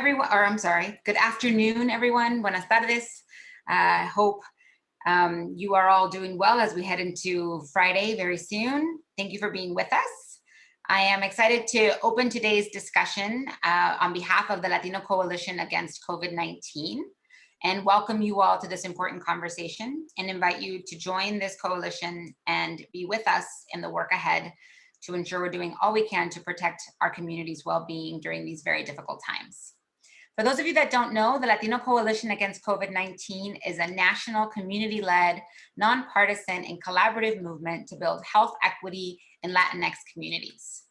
everyone, or I'm sorry, good afternoon, everyone. Buenas tardes. I hope you are all doing well as we head into Friday very soon. Thank you for being with us. I am excited to open today's discussion on behalf of the Latino Coalition Against COVID-19 and welcome you all to this important conversation and invite you to join this coalition and be with us in the work ahead to ensure we're doing all we can to protect our community's well-being during these very difficult times. For those of you that don't know, the Latino Coalition Against COVID-19 is a national community-led, nonpartisan and collaborative movement to build health equity in Latinx communities.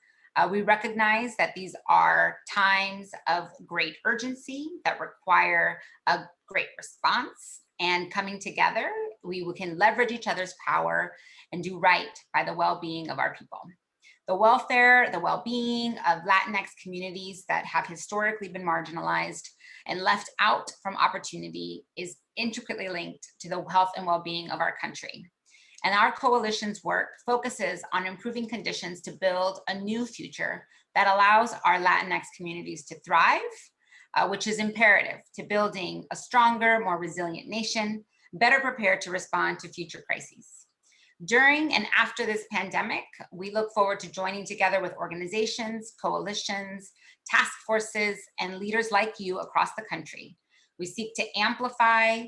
We recognize that these are times of great urgency that require a great response, and coming together, we can leverage each other's power and do right by the well-being of our people. The welfare, the well-being of Latinx communities that have historically been marginalized and left out from opportunity is intricately linked to the health and well-being of our country. And our coalition's work focuses on improving conditions to build a new future that allows our Latinx communities to thrive, which is imperative to building a stronger, more resilient nation, better prepared to respond to future crises. During and after this pandemic, we look forward to joining together with organizations, coalitions, task forces, and leaders like you across the country. We seek to amplify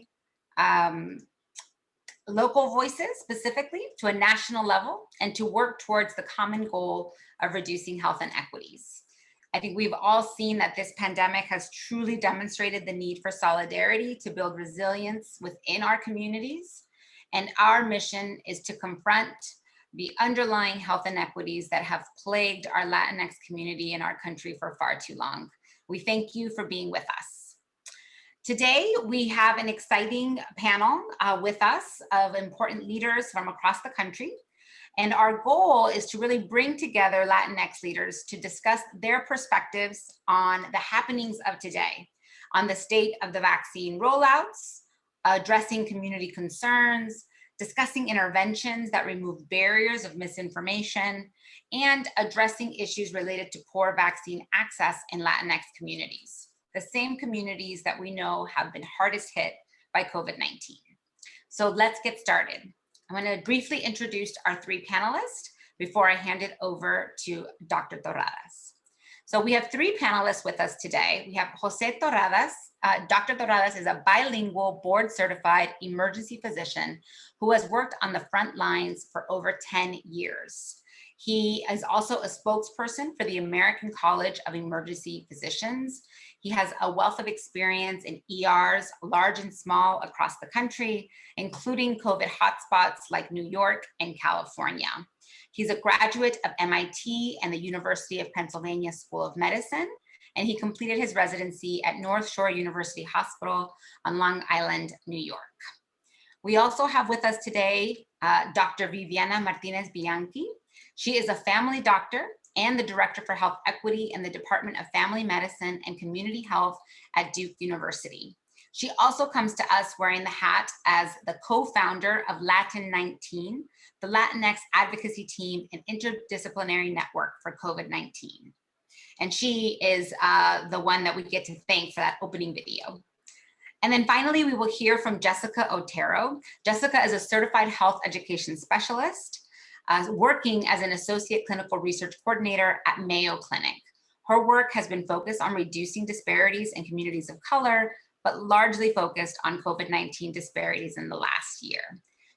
local voices specifically to a national level and to work towards the common goal of reducing health inequities. I think we've all seen that this pandemic has truly demonstrated the need for solidarity to build resilience within our communities. And our mission is to confront the underlying health inequities that have plagued our Latinx community in our country for far too long. We thank you for being with us. Today, we have an exciting panel with us of important leaders from across the country. And our goal is to really bring together Latinx leaders to discuss their perspectives on the happenings of today, on the state of the vaccine rollouts, addressing community concerns, discussing interventions that remove barriers of misinformation, and addressing issues related to poor vaccine access in Latinx communities, the same communities that we know have been hardest hit by COVID-19. So let's get started. I'm going to briefly introduce our three panelists before I hand it over to Dr. Torradas. So we have three panelists with us today. We have Jose Torradas. Dr. Torradas is a bilingual board-certified emergency physician who has worked on the front lines for over 10 years. He is also a spokesperson for the American College of Emergency Physicians. He has a wealth of experience in ERs, large and small, across the country, including COVID hotspots like New York and California. He's a graduate of MIT and the University of Pennsylvania School of Medicine, and he completed his residency at North Shore University Hospital on Long Island, New York. We also have with us today Dr. Viviana Martinez-Bianchi. She is a family doctor and the Director for Health Equity in the Department of Family Medicine and Community Health at Duke University. She also comes to us wearing the hat as the co-founder of Latin-19, the Latinx advocacy team and interdisciplinary network for COVID-19. And she is the one that we get to thank for that opening video. And then finally, we will hear from Jessica Otero. Jessica is a certified health education specialist, working as an associate clinical research coordinator at Mayo Clinic. Her work has been focused on reducing disparities in communities of color, but largely focused on COVID-19 disparities in the last year.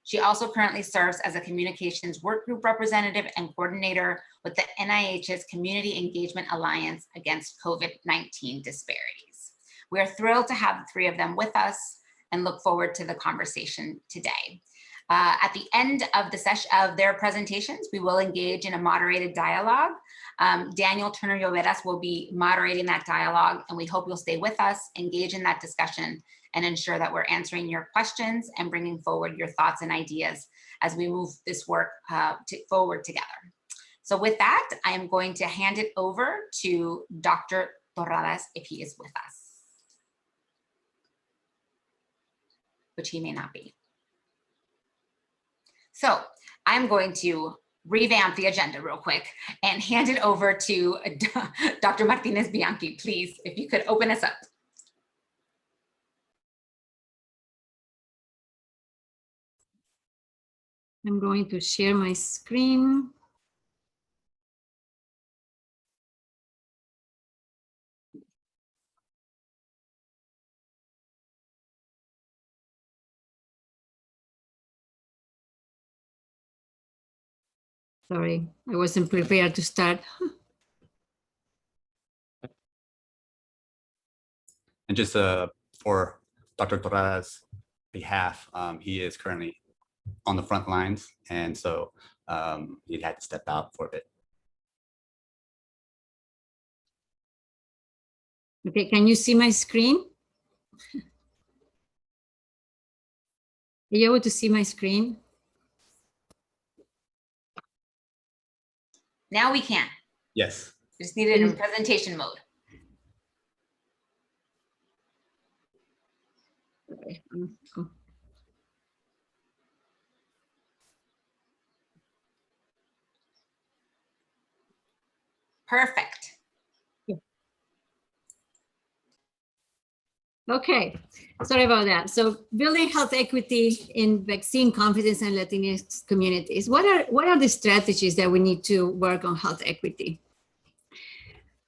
She also currently serves as a communications work group representative and coordinator with the NIH's Community Engagement Alliance Against COVID-19 Disparities. We are thrilled to have the three of them with us and look forward to the conversation today. At the end of the session of their presentations, we will engage in a moderated dialogue. Daniel Turner-Lloveras will be moderating that dialogue, and we hope you'll stay with us, engage in that discussion, and ensure that we're answering your questions and bringing forward your thoughts and ideas as we move this work forward together. So with that, I am going to hand it over to Dr. Torradas if he is with us, which he may not be. So I'm going to revamp the agenda real quick and hand it over to Dr. Martinez-Bianchi, please, if you could open us up. I'm going to share my screen. Sorry, I wasn't prepared to start. And just for Dr. Torradas' behalf, he is currently on the front lines, and so he had to step out for a bit. Okay, can you see my screen? Are you able to see my screen? Now we can. Yes. Just need it in presentation mode. Okay. Perfect. Okay, sorry about that. So building health equity in vaccine confidence and Latinx communities. What are the strategies that we need to work on health equity?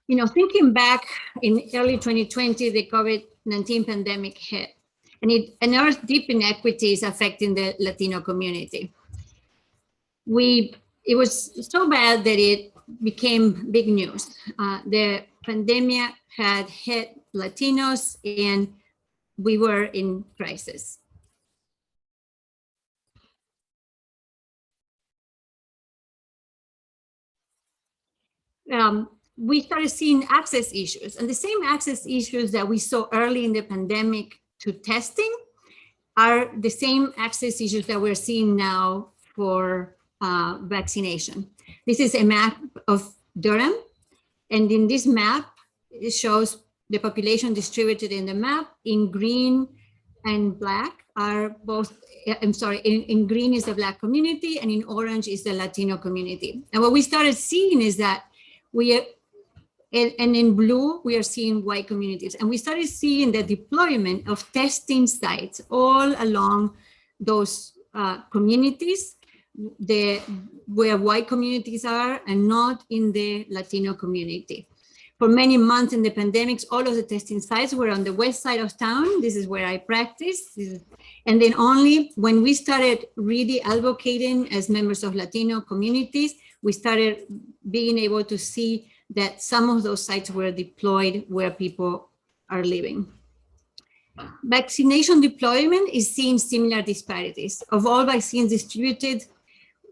You know, thinking back in early 2020, the COVID-19 pandemic hit, and it unearthed deep inequities affecting the Latino community. It was so bad that it became big news. The pandemic had hit Latinos and we were in crisis. We started seeing access issues, and the same access issues that we saw early in the pandemic to testing are the same access issues that we're seeing now for vaccination. This is a map of Durham, and in this map, it shows the population distributed in the map. In green and black are both, I'm sorry, in green is the Black community, and in orange is the Latino community. And what we started seeing is that and in blue, we are seeing white communities. And we started seeing the deployment of testing sites all along those communities, where white communities are and not in the Latino community. For many months in the pandemics, all of the testing sites were on the west side of town. This is where I practice. And then only when we started really advocating as members of Latino communities, we started being able to see that some of those sites were deployed where people are living. Vaccination deployment is seeing similar disparities. Of all vaccines distributed,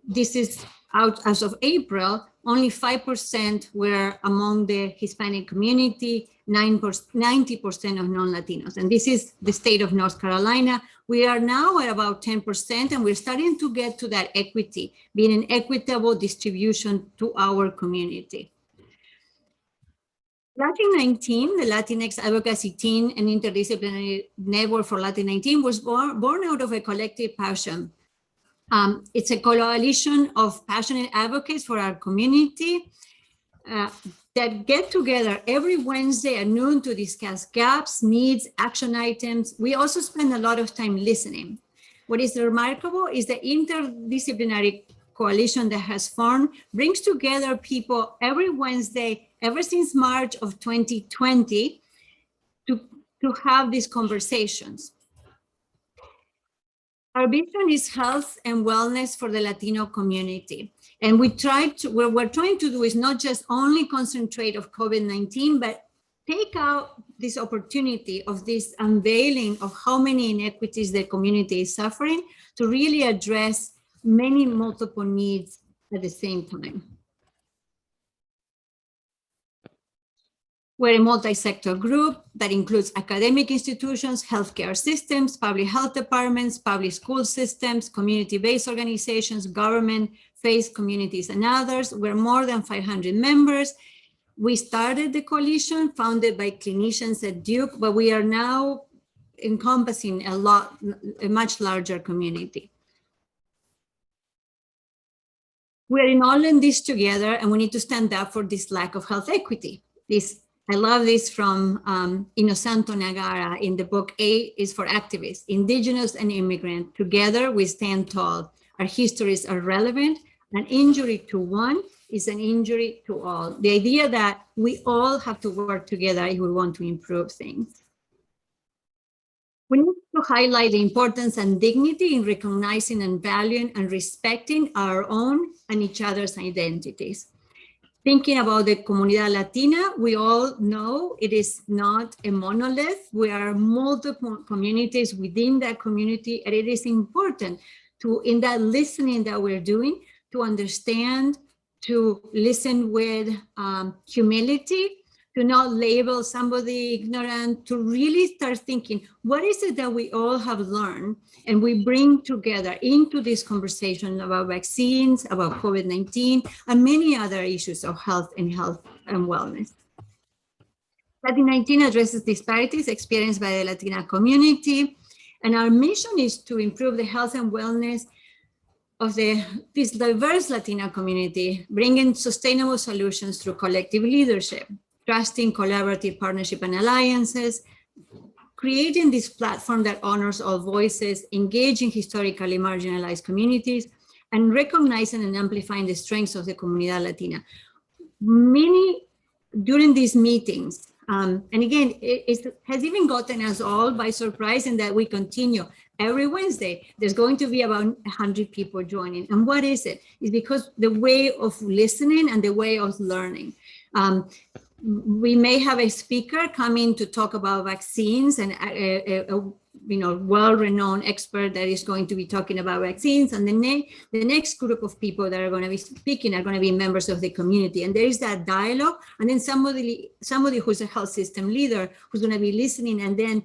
this is out as of April, only 5% were among the Hispanic community, 90% of non-Latinos. And this is the state of North Carolina. We are now at about 10%, and we're starting to get to that equity, being an equitable distribution to our community. Latin-19, the Latinx advocacy team and interdisciplinary network for Latin-19 was born out of a collective passion. It's a coalition of passionate advocates for our community that get together every Wednesday at noon to discuss gaps, needs, action items. We also spend a lot of time listening. What is remarkable is the interdisciplinary coalition that has formed brings together people every Wednesday, ever since March of 2020, to have these conversations. Our vision is health and wellness for the Latino community. And what we're trying to do is not just only concentrate on COVID-19, but take out this opportunity of this unveiling of how many inequities the community is suffering to really address many multiple needs at the same time. We're a multi-sector group that includes academic institutions, healthcare systems, public health departments, public school systems, community-based organizations, government, faith communities, and others. We're more than 500 members. We started the coalition founded by clinicians at Duke, but we are now encompassing a much larger community. we're in all in this together, and we need to stand up for this lack of health equity. I love this from Inosanto Nagara in the book A is for Activists, Indigenous and Immigrant. Together we stand tall. Our histories are relevant. An injury to one is an injury to all. The idea that we all have to work together if we want to improve things. We need to highlight the importance and dignity in recognizing and valuing and respecting our own and each other's identities. Thinking about the Comunidad Latina, we all know it is not a monolith. We are multiple communities within that community, and it is important to, in that listening that we're doing, to understand, to listen with humility, to not label somebody ignorant, to really start thinking, what is it that we all have learned and we bring together into this conversation about vaccines, about COVID-19, and many other issues of health and wellness. COVID-19 addresses disparities experienced by the Latina community, and our mission is to improve the health and wellness of this diverse Latina community, bringing sustainable solutions through collective leadership, trusting collaborative partnership and alliances, creating this platform that honors all voices, engaging historically marginalized communities, and recognizing and amplifying the strengths of the Comunidad Latina. During these meetings, and again, it has even gotten us all by surprise in that we continue. Every Wednesday, there's going to be about 100 people joining. And what is it? It's because the way of listening and the way of learning. We may have a speaker coming to talk about vaccines, and a well-renowned expert that is going to be talking about vaccines, and the next group of people that are going to be speaking are going to be members of the community, and there is that dialogue, and then somebody who's a health system leader who's going to be listening, and then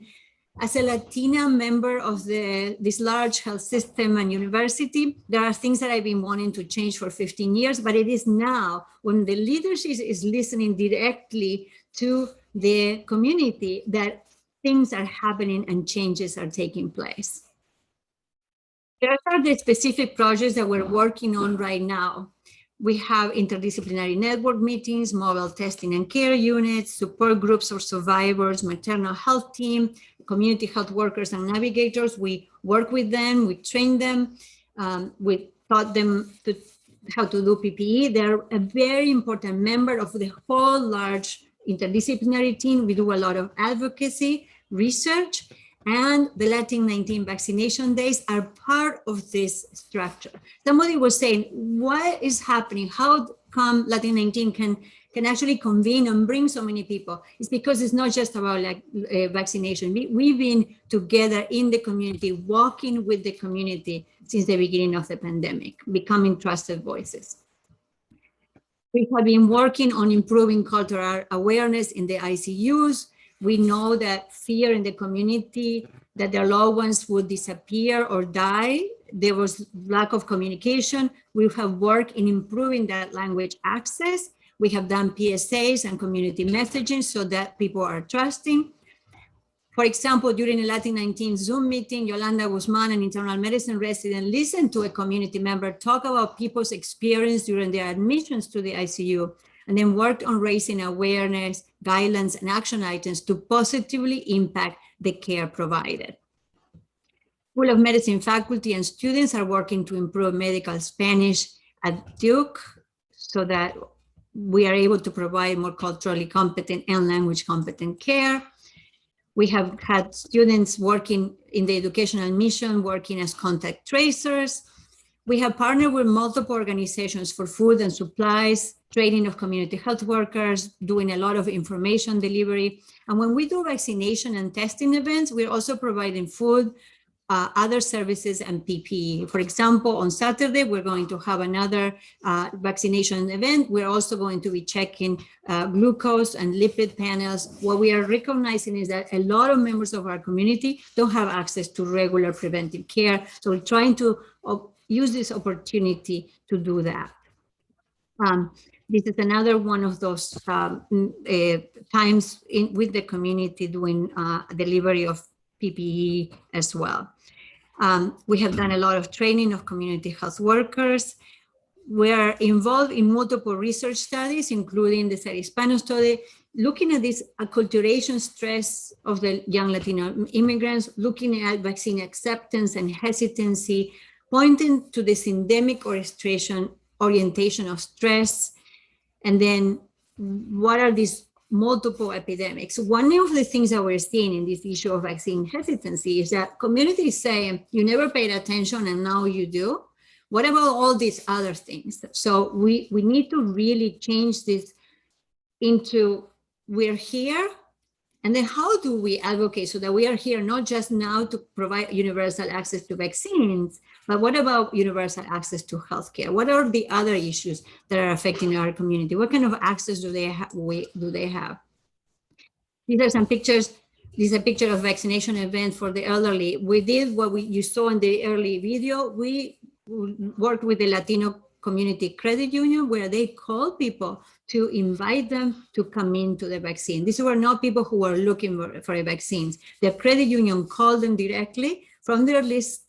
as a Latina member of this large health system and university, there are things that I've been wanting to change for 15 years, but it is now when the leadership is listening directly to the community that things are happening and changes are taking place. There are the specific projects that we're working on right now. We have interdisciplinary network meetings, mobile testing and care units, support groups for survivors, maternal health team, community health workers and navigators. We work with them, we train them, we taught them how to do PPE. They're a very important member of the whole large interdisciplinary team. We do a lot of advocacy, research, and the Latin-19 vaccination days are part of this structure. Somebody was saying, what is happening? How come Latin-19 can actually convene and bring so many people? It's because it's not just about vaccination. We've been together in the community, walking with the community since the beginning of the pandemic, becoming trusted voices. We have been working on improving cultural awareness in the ICUs. We know that fear in the community that their loved ones would disappear or die. There was lack of communication. We have worked in improving that language access. We have done PSAs and community messaging so that people are trusting. For example, during a Latin-19 Zoom meeting, Yolanda Guzman, an internal medicine resident, listened to a community member talk about people's experience during their admissions to the ICU, and then worked on raising awareness, guidelines, and action items to positively impact the care provided. School of Medicine faculty and students are working to improve medical Spanish at Duke so that we are able to provide more culturally competent and language competent care. We have had students working in the educational mission, working as contact tracers. We have partnered with multiple organizations for food and supplies, training of community health workers, doing a lot of information delivery. And when we do vaccination and testing events, we're also providing food, other services, and PPE. For example, on Saturday, we're going to have another vaccination event. We're also going to be checking glucose and lipid panels. What we are recognizing is that a lot of members of our community don't have access to regular preventive care. So we're trying to use this opportunity to do that. This is another one of those times with the community doing delivery of PPE as well. We have done a lot of training of community health workers. we are involved in multiple research studies, including the Hispano study, looking at this acculturation stress of the young Latino immigrants, looking at vaccine acceptance and hesitancy, pointing to this endemic orientation of stress, and then what are these multiple epidemics. One of the things that we're seeing in this issue of vaccine hesitancy is that communities say, you never paid attention and now you do. What about all these other things? So we need to really change this into we're here, and then how do we advocate so that we are here not just now to provide universal access to vaccines, but what about universal access to healthcare? What are the other issues that are affecting our community? What kind of access do they have? These are some pictures. This is a picture of vaccination event for the elderly. We did what you saw in the early video. We worked with the Latino Community Credit Union, where they called people to invite them to come into the vaccine. These were not people who were looking for a vaccine. The credit union called them directly from their list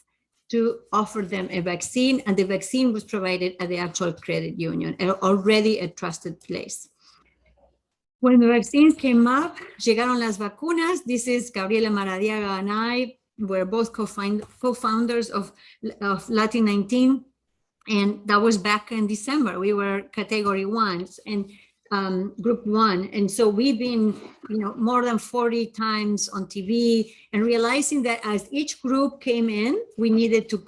to offer them a vaccine, and the vaccine was provided at the actual credit union, already a trusted place. When the vaccines came up, llegaron las vacunas. This is Gabriela Maradiaga and I. We're both co-founders of Latin-19. And that was back in December. We were category 1 and group 1. And so we've been, more than 40 times on TV, and realizing that as each group came in, we needed to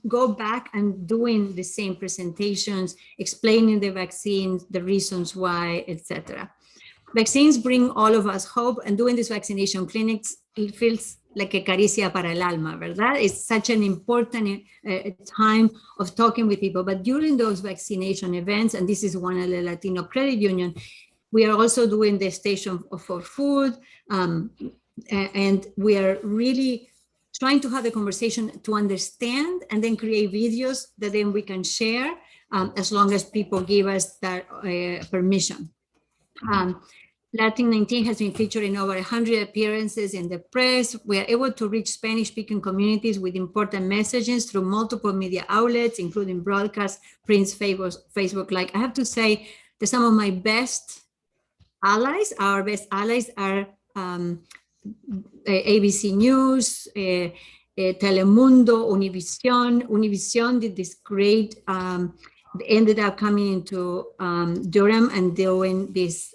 go back and doing the same presentations, explaining the vaccines, the reasons why, etc. Vaccines bring all of us hope, and doing these vaccination clinics, it feels like a caricia para el alma, ¿verdad? It's such an important time of talking with people. But during those vaccination events, and this is one of the Latino Credit Union, we are also doing the station for food, and we are really trying to have a conversation to understand and then create videos that then we can share as long as people give us that permission. Latin-19 has been featured in over 100 appearances in the press. We are able to reach Spanish-speaking communities with important messages through multiple media outlets, including broadcast, print, Facebook. Like, I have to say that some of my best allies, our best allies are ABC News, Telemundo, Univision. Univision did this great, ended up coming into Durham and doing this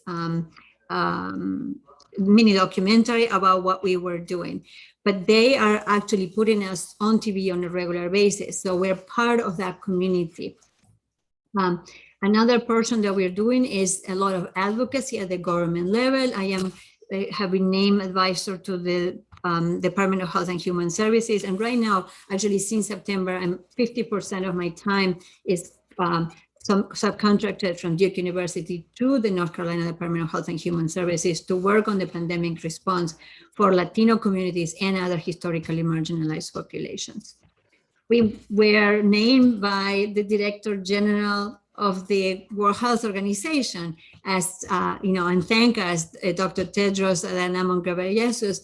mini documentary about what we were doing. But they are actually putting us on TV on a regular basis. So we're part of that community. Another portion that we're doing is a lot of advocacy at the government level. I have been named advisor to the Department of Health and Human Services. And right now, actually since September, 50% of my time is some subcontracted from Duke University to the North Carolina Department of Health and Human Services to work on the pandemic response for Latino communities and other historically marginalized populations. We were named by the Director General of the World Health Organization as, and thank us, Dr. Tedros Adhanom Ghebreyesus,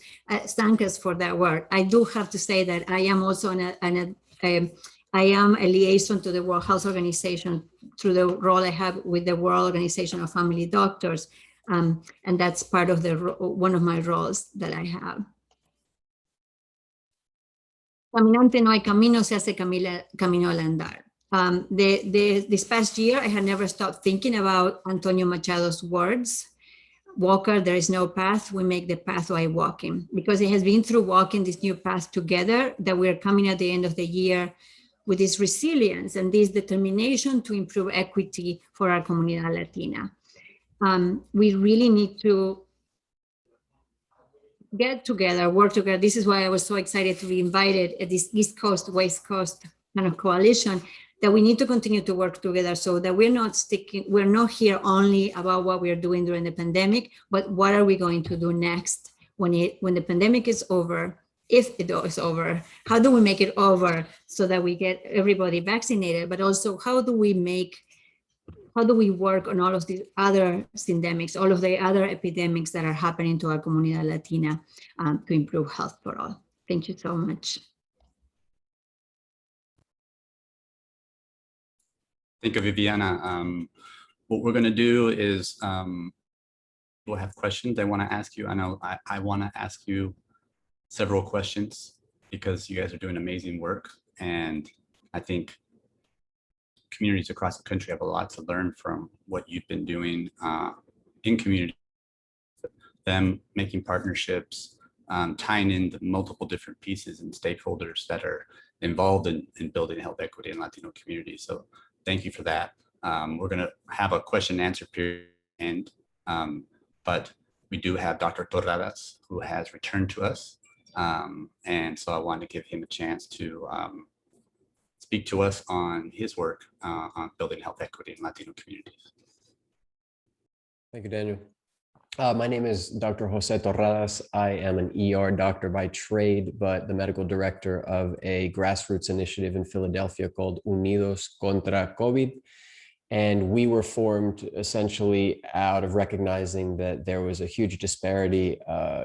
thank us for that work. I do have to say that I am also I am a liaison to the World Health Organization through the role I have with the World Organization of Family Doctors. And that's part of one of my roles that I have. Caminante no hay camino, se hace camino al andar. This past year, I had never stopped thinking about Antonio Machado's words. Walker, there is no path, we make the pathway walking. Because it has been through walking this new path together that we're coming at the end of the year with this resilience and this determination to improve equity for our Comunidad Latina. We really need to get together, work together. This is why I was so excited to be invited at this East Coast, West Coast kind of coalition, that we need to continue to work together so that we're not here only about what we're doing during the pandemic, but what are we going to do next when the pandemic is over, if it is over, how do we make it over so that we get everybody vaccinated, but also how do we work on all of the other syndemics, all of the other epidemics that are happening to our Comunidad Latina to improve health for all. Thank you so much. Thank you, Viviana. What we're going to do is we'll have questions I want to ask you. I know I want to ask you several questions because you guys are doing amazing work. And I think communities across the country have a lot to learn from what you've been doing in community, them making partnerships, tying in the multiple different pieces and stakeholders that are involved in building health equity in Latino communities. So thank you for that. We're going to have a question and answer period, but we do have Dr. Torradas, who has returned to us. And so I wanted to give him a chance to speak to us on his work on building health equity in Latino communities. Thank you, Daniel. My name is Dr. Jose Torradas. I am an ER doctor by trade, but the medical director of a grassroots initiative in Philadelphia called Unidos contra COVID. And we were formed essentially out of recognizing that there was a huge disparity,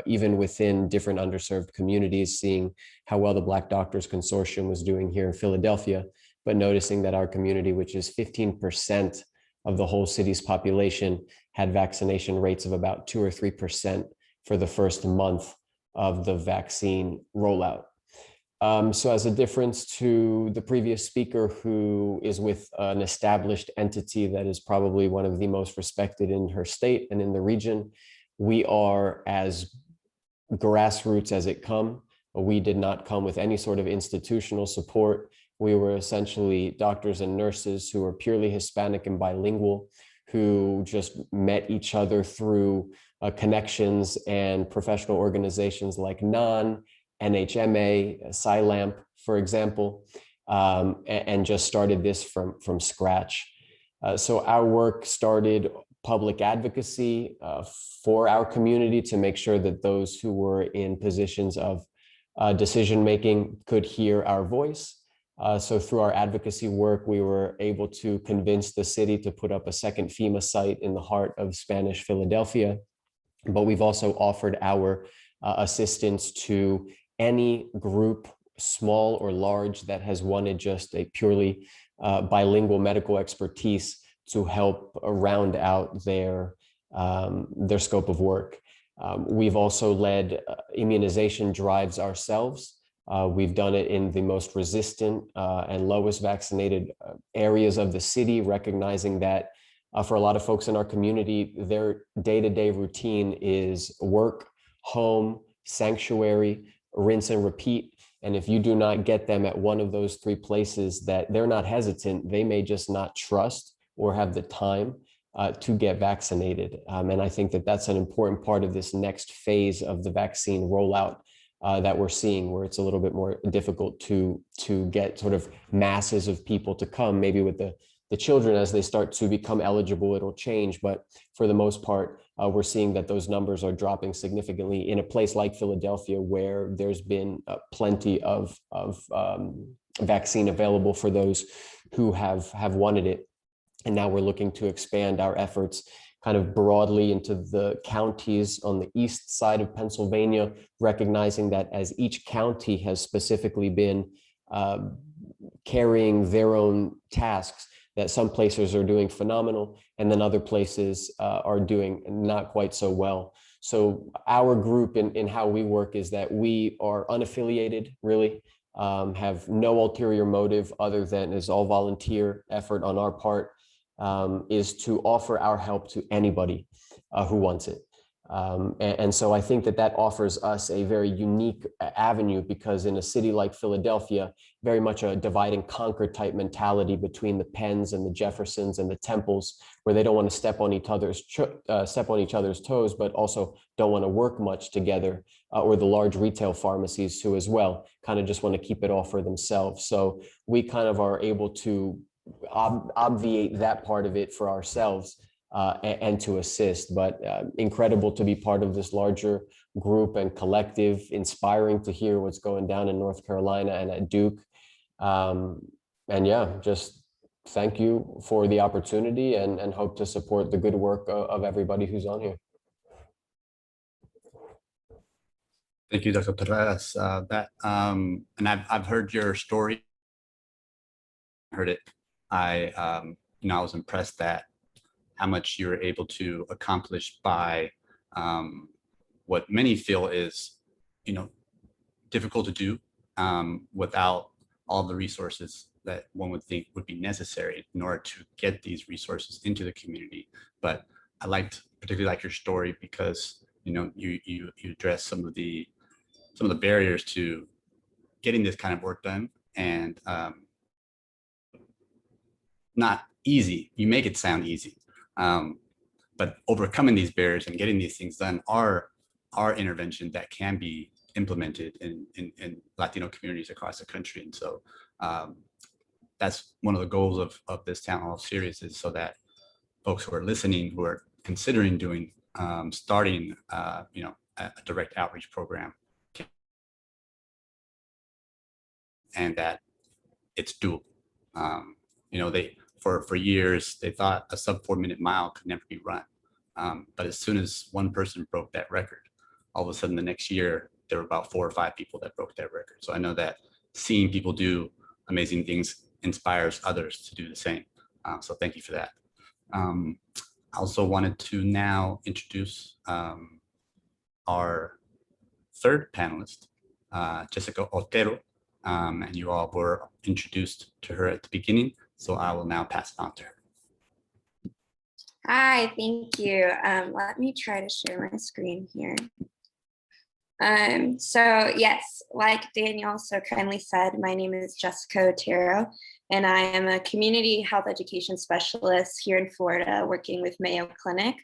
even within different underserved communities, seeing how well the Black Doctors Consortium was doing here in Philadelphia, but noticing that our community, which is 15% of the whole city's population, had vaccination rates of about 2 or 3% for the first month of the vaccine rollout. So as a difference to the previous speaker, who is with an established entity that is probably one of the most respected in her state and in the region, we are as grassroots as it come. We did not come with any sort of institutional support. We were essentially doctors and nurses who were purely Hispanic and bilingual, who just met each other through connections and professional organizations like NAN, NHMA, SciLamp, for example, and just started this from scratch. So our work started public advocacy for our community to make sure that those who were in positions of decision-making could hear our voice. So through our advocacy work, we were able to convince the city to put up a second FEMA site in the heart of Spanish Philadelphia. But we've also offered our assistance to any group, small or large, that has wanted just a purely bilingual medical expertise to help round out their scope of work. We've also led immunization drives ourselves. We've done it in the most resistant and lowest vaccinated areas of the city, recognizing that for a lot of folks in our community, their day-to-day routine is work, home, sanctuary, rinse and repeat. And if you do not get them at one of those three places, that they're not hesitant, they may just not trust or have the time to get vaccinated. And I think that that's an important part of this next phase of the vaccine rollout that we're seeing, where it's a little bit more difficult to get sort of masses of people to come. Maybe with the children, as they start to become eligible, it'll change. But for the most part, we're seeing that those numbers are dropping significantly in a place like Philadelphia, where there's been plenty of vaccine available for those who have wanted it. And now we're looking to expand our efforts kind of broadly into the counties on the east side of Pennsylvania, recognizing that as each county has specifically been carrying their own tasks, that some places are doing phenomenal and then other places are doing not quite so well. So our group in how we work is that we are unaffiliated, really, have no ulterior motive other than is all volunteer effort on our part, is to offer our help to anybody who wants it. And so I think that offers us a very unique avenue, because in a city like Philadelphia, very much a divide and conquer type mentality between the Penns and the Jeffersons and the Temples, where they don't want to step on each other's toes, but also don't want to work much together, or the large retail pharmacies who as well kind of just want to keep it all for themselves. So we kind of are able to obviate that part of it for ourselves and to assist, but incredible to be part of this larger group and collective, inspiring to hear what's going down in North Carolina and at Duke. And yeah, just thank you for the opportunity, and hope to support the good work of everybody who's on here. Thank you, Dr. Torradas. And I've heard your story, heard it. I I was impressed that how much you were able to accomplish by what many feel is, difficult to do without all the resources that one would think would be necessary in order to get these resources into the community. But I particularly like your story because you address some of the barriers to getting this kind of work done, and not easy. You make it sound easy, but overcoming these barriers and getting these things done are intervention that can be implemented in Latino communities across the country. And so that's one of the goals of this town hall series, is so that folks who are listening, who are considering doing starting a direct outreach program, and that it's doable. For years they thought a sub 4-minute mile could never be run, but as soon as one person broke that record, all of a sudden the next year there were about 4 or 5 people that broke that record. So I know that seeing people do amazing things inspires others to do the same. So thank you for that. I also wanted to now introduce our third panelist, Jessica Otero, and you all were introduced to her at the beginning, so I will now pass it on to her. Hi, thank you. Let me try to share my screen here. So yes, like Daniel so kindly said, my name is Jessica Otero, and I am a community health education specialist here in Florida, working with Mayo Clinic,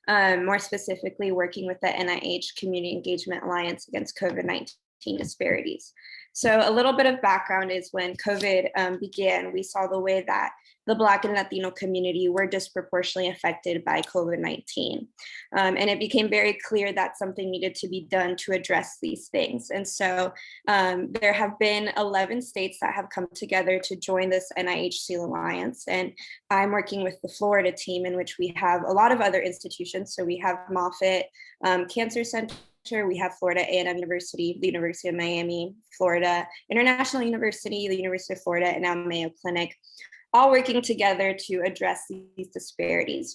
more specifically working with the NIH Community Engagement Alliance Against COVID-19 Disparities. So a little bit of background is when COVID began, we saw the way that the Black and Latino community were disproportionately affected by COVID-19. And it became very clear that something needed to be done to address these things. And so there have been 11 states that have come together to join this NIH Alliance. And I'm working with the Florida team, in which we have a lot of other institutions. So we have Moffitt Cancer Center, we have Florida A&M University, the University of Miami, Florida International University, the University of Florida, and now Mayo Clinic, all working together to address these disparities.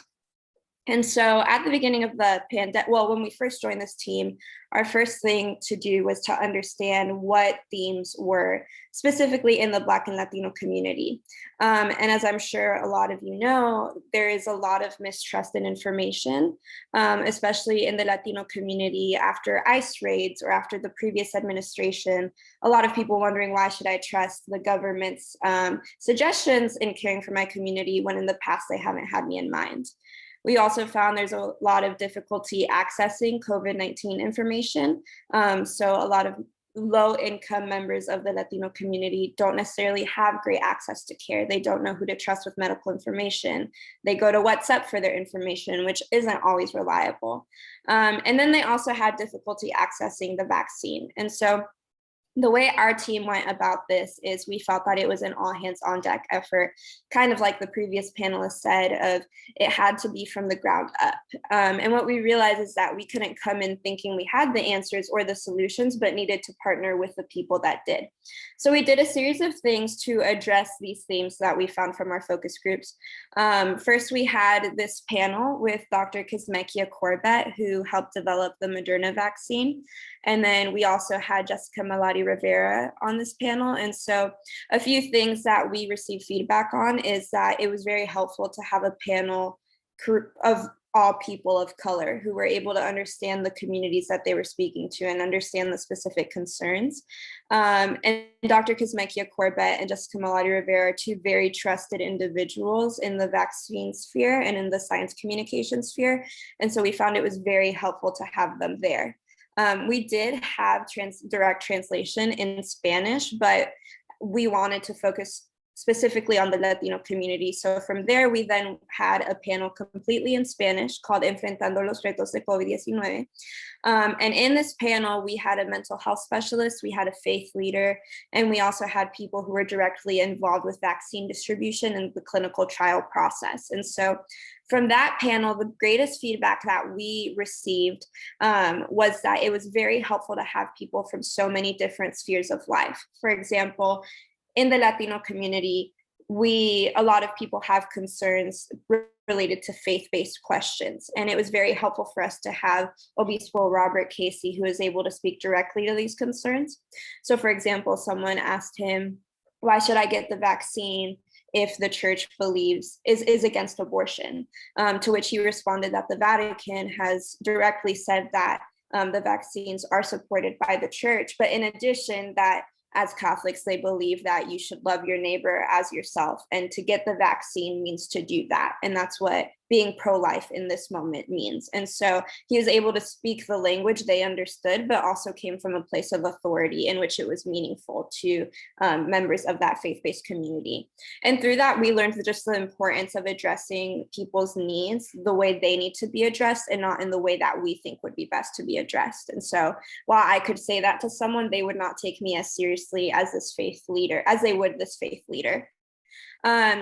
And so at the beginning of the pandemic, well, when we first joined this team, our first thing to do was to understand what themes were specifically in the Black and Latino community. And as I'm sure a lot of you know, there is a lot of mistrust in information, especially in the Latino community after ICE raids or after the previous administration. A lot of people wondering, why should I trust the government's suggestions in caring for my community when in the past they haven't had me in mind? We also found there's a lot of difficulty accessing COVID-19 information. So a lot of low-income members of the Latino community don't necessarily have great access to care. They don't know who to trust with medical information. They go to WhatsApp for their information, which isn't always reliable. And then they also had difficulty accessing the vaccine. And so the way our team went about this is we felt that it was an all hands on deck effort, kind of like the previous panelist said, of it had to be from the ground up. And what we realized is that we couldn't come in thinking we had the answers or the solutions, but needed to partner with the people that did. So we did a series of things to address these themes that we found from our focus groups. First, we had this panel with Dr. Kizzmekia-Corbett, who helped develop the Moderna vaccine. And then we also had Jessica Rivera on this panel. And so a few things that we received feedback on is that it was very helpful to have a panel of all people of color who were able to understand the communities that they were speaking to and understand the specific concerns. And Dr. Kizzmekia-Corbett and Jessica Rivera are two very trusted individuals in the vaccine sphere and in the science communication sphere. And so we found it was very helpful to have them there. We did have direct translation in Spanish, but we wanted to focus specifically on the Latino community. So from there, we then had a panel completely in Spanish called Enfrentando los retos de COVID-19. And in this panel, we had a mental health specialist, we had a faith leader, and we also had people who were directly involved with vaccine distribution and the clinical trial process. And so from that panel, the greatest feedback that we received was that it was very helpful to have people from so many different spheres of life. For example, in the Latino community, a lot of people have concerns related to faith-based questions. And it was very helpful for us to have Obispo Robert Casey, who is able to speak directly to these concerns. So for example, someone asked him, why should I get the vaccine if the church believes is against abortion? To which he responded that the Vatican has directly said that the vaccines are supported by the church, but in addition, that as Catholics, they believe that you should love your neighbor as yourself, and to get the vaccine means to do that. And that's what being pro-life in this moment means. And so he was able to speak the language they understood, but also came from a place of authority in which it was meaningful to members of that faith-based community. And through that, we learned just the importance of addressing people's needs the way they need to be addressed, and not in the way that we think would be best to be addressed. And so while I could say that to someone, they would not take me as seriously as this faith leader, as they would this faith leader.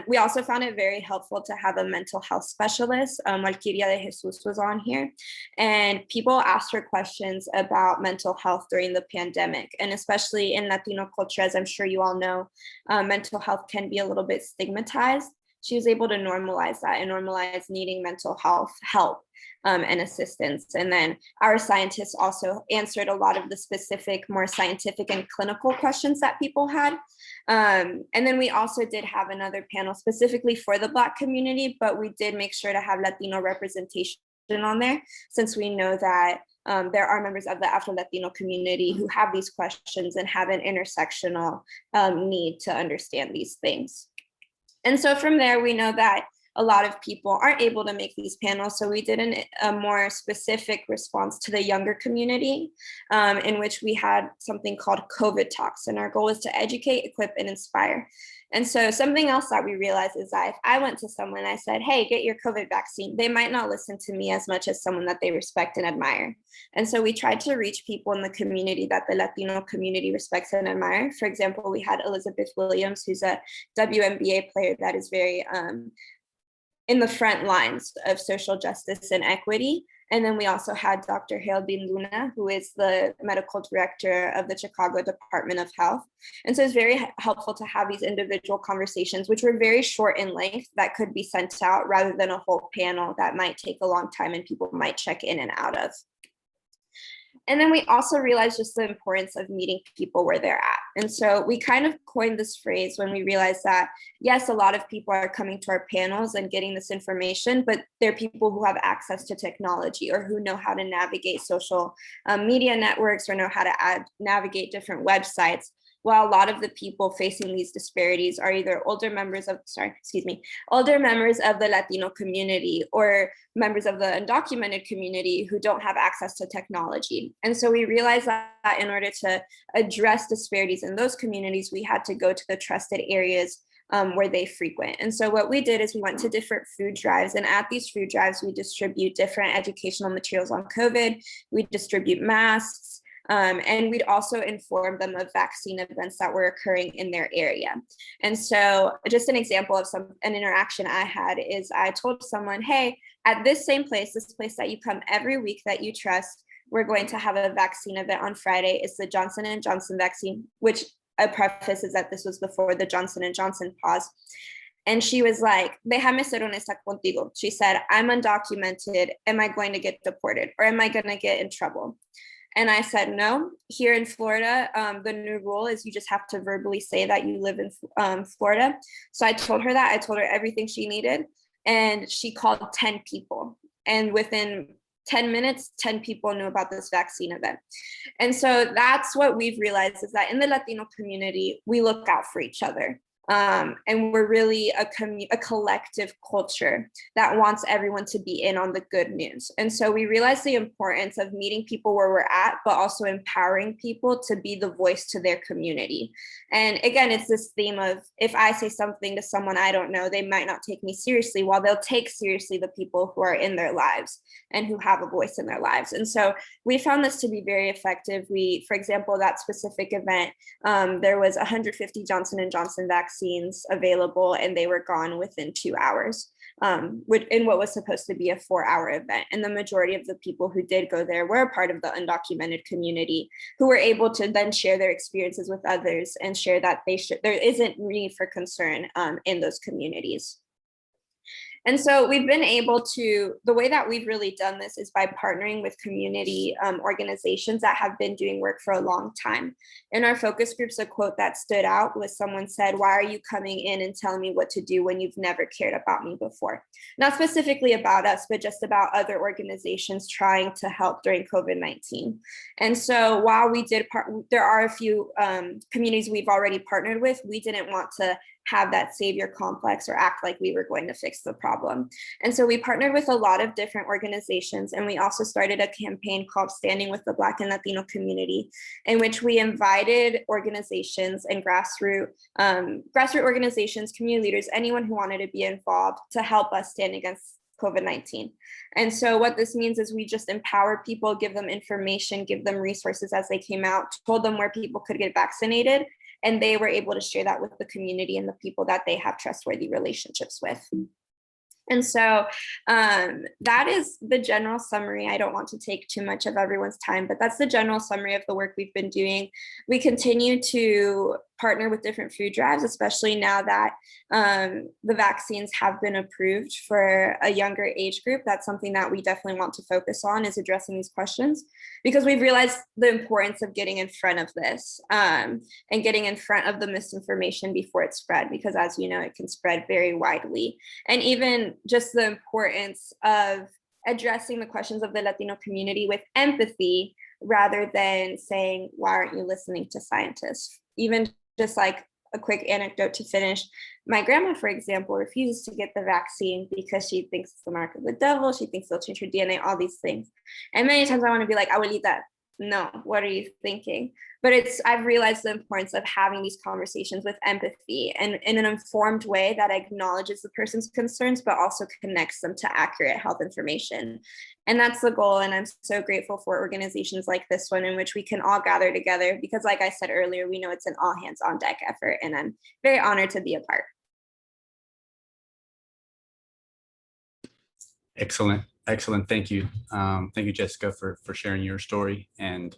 We also found it very helpful to have a mental health specialist. Valkyria de Jesus was on here, and people asked her questions about mental health during the pandemic. And especially in Latino culture, as I'm sure you all know, mental health can be a little bit stigmatized. She was able to normalize that and normalize needing mental health help and assistance. And then our scientists also answered a lot of the specific, more scientific and clinical questions that people had. And then we also did have another panel specifically for the Black community, but we did make sure to have Latino representation on there, since we know that there are members of the Afro-Latino community who have these questions and have an intersectional need to understand these things. And so from there, we know that a lot of people aren't able to make these panels. So we did a more specific response to the younger community, in which we had something called COVID Talks. And our goal was to educate, equip, and inspire. And so something else that we realized is that if I went to someone and I said, hey, get your COVID vaccine, they might not listen to me as much as someone that they respect and admire. And so we tried to reach people in the community that the Latino community respects and admire. For example, we had Elizabeth Williams, who's a WNBA player that is very in the front lines of social justice and equity. And then we also had Dr. Geraldine Luna, who is the medical director of the Chicago Department of Health. And so it's very helpful to have these individual conversations, which were very short in length, that could be sent out rather than a whole panel that might take a long time and people might check in and out of. And then we also realized just the importance of meeting people where they're at. And so we kind of coined this phrase when we realized that, yes, a lot of people are coming to our panels and getting this information, but they're people who have access to technology or who know how to navigate social media networks or know how to navigate different websites. While a lot of the people facing these disparities are either older members of the Latino community or members of the undocumented community who don't have access to technology. And so we realized that in order to address disparities in those communities, we had to go to the trusted areas where they frequent. And so what we did is we went to different food drives, and at these food drives, we distribute different educational materials on COVID, we distribute masks, and we'd also inform them of vaccine events that were occurring in their area. And so just an example of an interaction I had is I told someone, hey, at this same place, this place that you come every week that you trust, we're going to have a vaccine event on Friday. It's the Johnson & Johnson vaccine, which a preface is that this was before the Johnson & Johnson pause. And she was like, déjame ser honesta contigo. She said, I'm undocumented. Am I going to get deported or am I going to get in trouble? And I said, no, here in Florida, the new rule is you just have to verbally say that you live in Florida. So I told her that. I told her everything she needed. And she called 10 people. And within 10 minutes, 10 people knew about this vaccine event. And so that's what we've realized, is that in the Latino community, we look out for each other. And we're really a collective culture that wants everyone to be in on the good news. And so we realize the importance of meeting people where we're at, but also empowering people to be the voice to their community. And again, it's this theme of, if I say something to someone I don't know, they might not take me seriously, while they'll take seriously the people who are in their lives and who have a voice in their lives. And so we found this to be very effective. For example, that specific event, there was 150 Johnson & Johnson vaccines available, and they were gone within 2 hours. in what was supposed to be a 4-hour event. And the majority of the people who did go there were a part of the undocumented community, who were able to then share their experiences with others and share that there isn't need for concern in those communities. And so we've been able to, the way that we've really done this is by partnering with community organizations that have been doing work for a long time. In our focus groups, a quote that stood out was someone said, "Why are you coming in and telling me what to do when you've never cared about me before?" Not specifically about us, but just about other organizations trying to help during COVID-19. And so while we did, there are a few communities we've already partnered with, we didn't want to have that savior complex or act like we were going to fix the problem. And so we partnered with a lot of different organizations, and we also started a campaign called Standing with the Black and Latino Community, in which we invited organizations and grassroots organizations, community leaders, anyone who wanted to be involved to help us stand against COVID-19. And so what this means is we just empower people, give them information, give them resources as they came out, told them where people could get vaccinated, and they were able to share that with the community and the people that they have trustworthy relationships with. And so that is the general summary. I don't want to take too much of everyone's time, but that's the general summary of the work we've been doing. We continue to partner with different food drives, especially now that the vaccines have been approved for a younger age group. That's something that we definitely want to focus on, is addressing these questions, because we've realized the importance of getting in front of this and getting in front of the misinformation before it's spread, because as you know, it can spread very widely. And even just the importance of addressing the questions of the Latino community with empathy, rather than saying, "Why aren't you listening to scientists?" Even just like a quick anecdote to finish. My grandma, for example, refuses to get the vaccine because she thinks it's the mark of the devil. She thinks they'll change her DNA, all these things. And many times I want to be like, "Abuelita, no, what are you thinking?" But I've realized the importance of having these conversations with empathy and in an informed way that acknowledges the person's concerns, but also connects them to accurate health information. And that's the goal. And I'm so grateful for organizations like this one, in which we can all gather together, because like I said earlier, we know it's an all hands on deck effort, and I'm very honored to be a part. Excellent. Excellent. Thank you. Thank you, Jessica, for sharing your story. And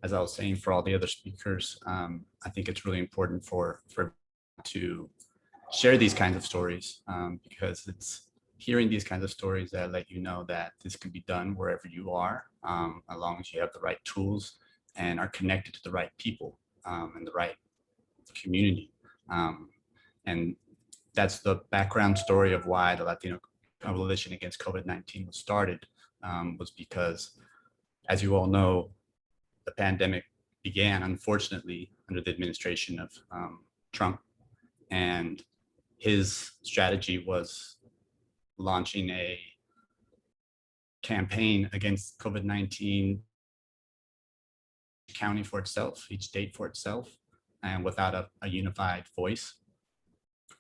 as I was saying, for all the other speakers, I think it's really important for to share these kinds of stories, because it's hearing these kinds of stories that let you know that this can be done wherever you are, as long as you have the right tools and are connected to the right people and the right community. And that's the background story of why the Latino Coalition Against COVID-19 was started, was because, as you all know, the pandemic began, unfortunately, under the administration of Trump, and his strategy was launching a campaign against COVID-19, county for itself, each state for itself, and without a unified voice.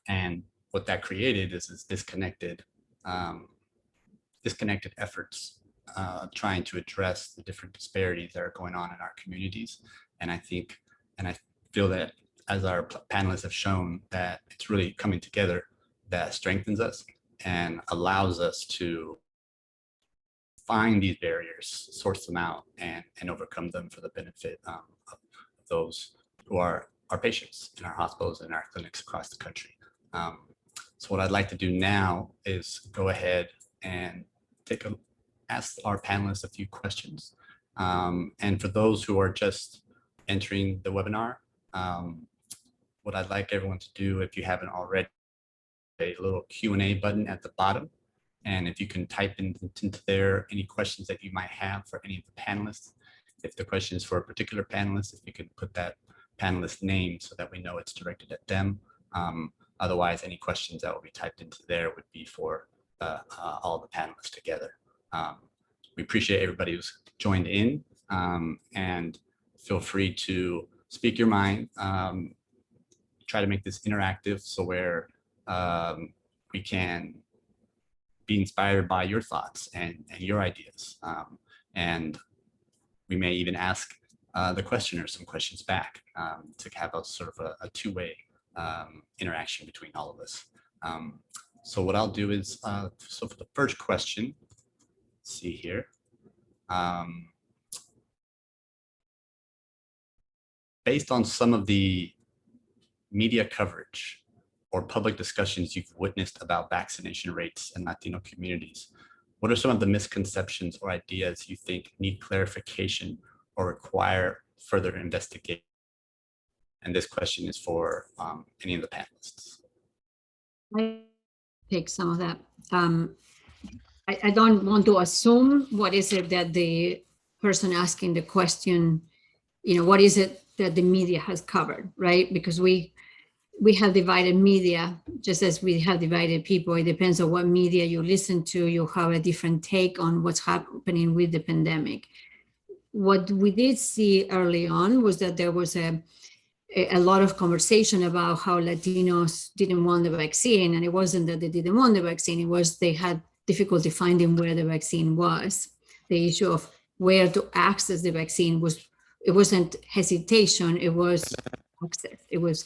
And what that created is this disconnected efforts trying to address the different disparities that are going on in our communities. And I feel that, as our panelists have shown, that it's really coming together that strengthens us and allows us to find these barriers, source them out, and overcome them for the benefit of those who are our patients in our hospitals and our clinics across the country. So what I'd like to do now is go ahead and ask our panelists a few questions. And for those who are just entering the webinar, what I'd like everyone to do, if you haven't already, a little Q&A button at the bottom. And if you can type into there any questions that you might have for any of the panelists. If the question is for a particular panelist, if you could put that panelist name so that we know it's directed at them. Otherwise, any questions that will be typed into there would be for all the panelists together. We appreciate everybody who's joined in, and feel free to speak your mind. Try to make this interactive, so where we can be inspired by your thoughts and your ideas. And we may even ask the questioner some questions back to have a sort of a two-way interaction between all of us. So what I'll do is, so for the first question, let's see here. Based on some of the media coverage or public discussions you've witnessed about vaccination rates in Latino communities, what are some of the misconceptions or ideas you think need clarification or require further investigation? And this question is for any of the panelists. I take some of that. I don't want to assume what is it that the person asking the question, what is it that the media has covered, right? Because we have divided media just as we have divided people. It depends on what media you listen to. You have a different take on what's happening with the pandemic. What we did see early on was that there was a lot of conversation about how Latinos didn't want the vaccine. And it wasn't that they didn't want the vaccine, it was they had difficulty finding where the vaccine was. The issue of where to access the vaccine it wasn't hesitation, it was access. It was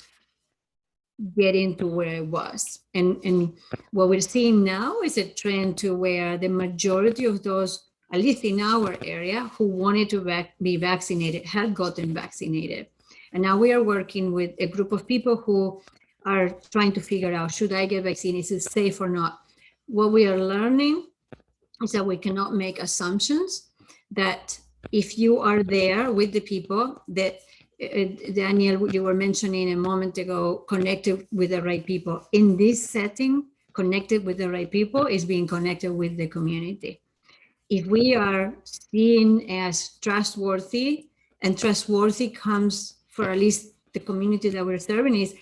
getting to where it was. And what we're seeing now is a trend to where the majority of those, at least in our area, who wanted to be vaccinated had gotten vaccinated. And now we are working with a group of people who are trying to figure out, should I get vaccine? Is it safe or not? What we are learning is that we cannot make assumptions that if you are there with the people that Daniel, you were mentioning a moment ago, connected with the right people. In this setting, connected with the right people is being connected with the community. If we are seen as trustworthy, and trustworthy comes for at least the community that we're serving, is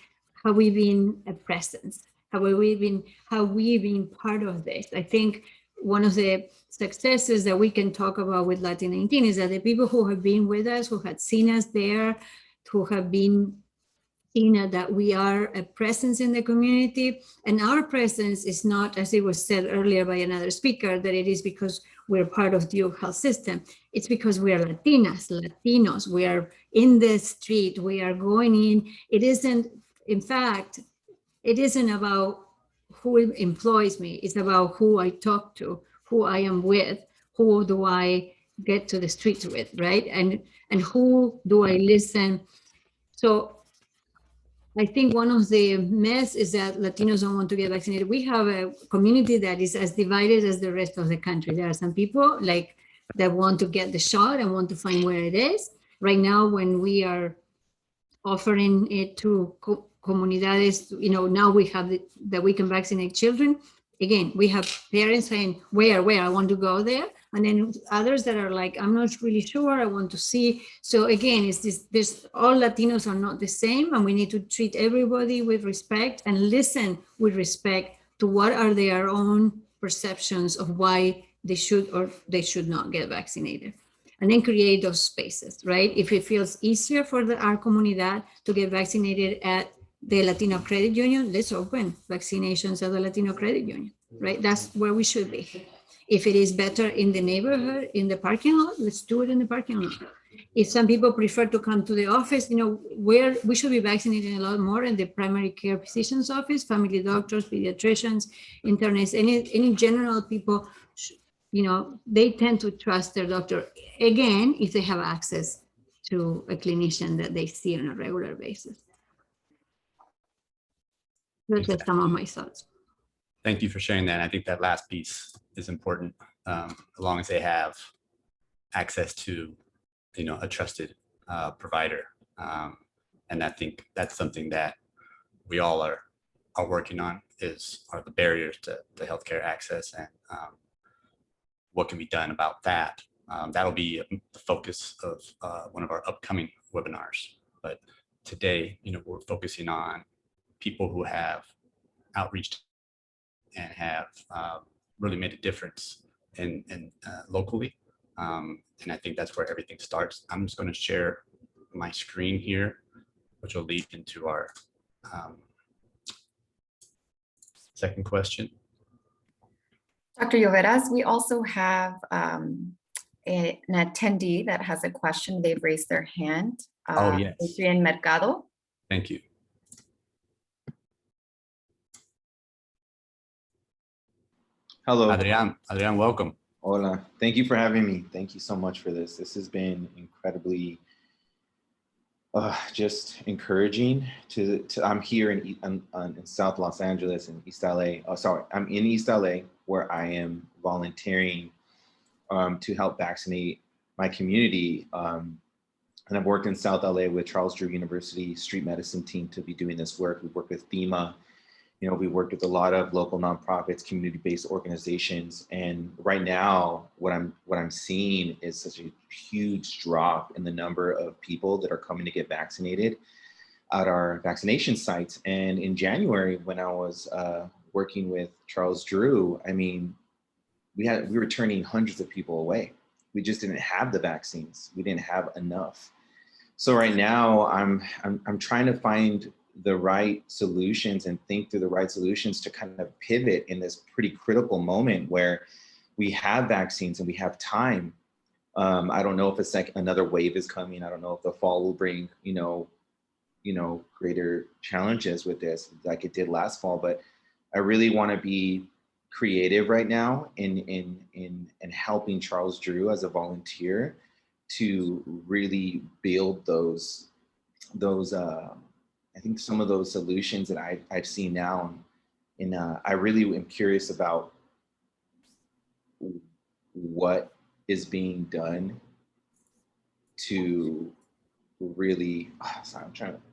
have we been a presence? Have we been part of this? I think one of the successes that we can talk about with Latin-19 is that the people who have been with us, who had seen us there, who have been seen that we are a presence in the community. And our presence is not, as it was said earlier by another speaker, that it is because we're part of the health system. It's because we are Latinos, we are in the street, we are going in. It isn't, in fact, it isn't about who employs me, it's about who I talk to, who I am with, who do I get to the streets with, right? And who do I listen? So I think one of the mess is that Latinos don't want to get vaccinated. We have a community that is as divided as the rest of the country. There are some people that want to get the shot and want to find where it is. Right now, when we are offering it to comunidades, now we have that we can vaccinate children. Again, we have parents saying, where, I want to go there. And then others that are like, I'm not really sure, I want to see. So again, all Latinos are not the same, and we need to treat everybody with respect and listen with respect to what are their own perceptions of why they should or they should not get vaccinated. And then create those spaces, right? If it feels easier for our comunidad to get vaccinated at the Latino Credit Union, let's open vaccinations at the Latino Credit Union, right? That's where we should be. If it is better in the neighborhood, in the parking lot, let's do it in the parking lot. If some people prefer to come to the office, where we should be vaccinating a lot more in the primary care physician's office, family doctors, pediatricians, internists, any general people, they tend to trust their doctor, again, if they have access to a clinician that they see on a regular basis. Those are some of my thoughts. Thank you for sharing that. I think that last piece is important, as long as they have access to, a trusted provider. And I think that's something that we all are working on, are the barriers to healthcare access, and what can be done about that. That'll be the focus of one of our upcoming webinars. But today, we're focusing on people who have outreached and have really made a difference in locally. And I think that's where everything starts. I'm just going to share my screen here, which will lead into our second question. Dr. Lloveras, we also have an attendee that has a question. They've raised their hand. Oh, yes. Adrian Mercado. Thank you. Hello. Adrian, welcome. Hola. Thank you for having me. Thank you so much for this. This has been incredibly just encouraging to I'm here in South Los Angeles in East LA. Oh, sorry, I'm in East LA where I am volunteering to help vaccinate my community. And I've worked in South LA with Charles Drew University street medicine team to be doing this work. We've worked with FEMA. You know, we worked with a lot of local nonprofits, community-based organizations, and right now, what I'm seeing is such a huge drop in the number of people that are coming to get vaccinated at our vaccination sites. And in January, when I was working with Charles Drew, I mean, we were turning hundreds of people away. We just didn't have the vaccines. We didn't have enough. So right now, I'm trying to find the right solutions and think through the right solutions to kind of pivot in this pretty critical moment where we have vaccines and we have time. I don't know if it's like another wave is coming. I don't know if the fall will bring, you know, greater challenges with this like it did last fall, but I really want to be creative right now in helping Charles Drew as a volunteer to really build those I think some of those solutions that I've seen now, and I really am curious about what is being done to really, sorry,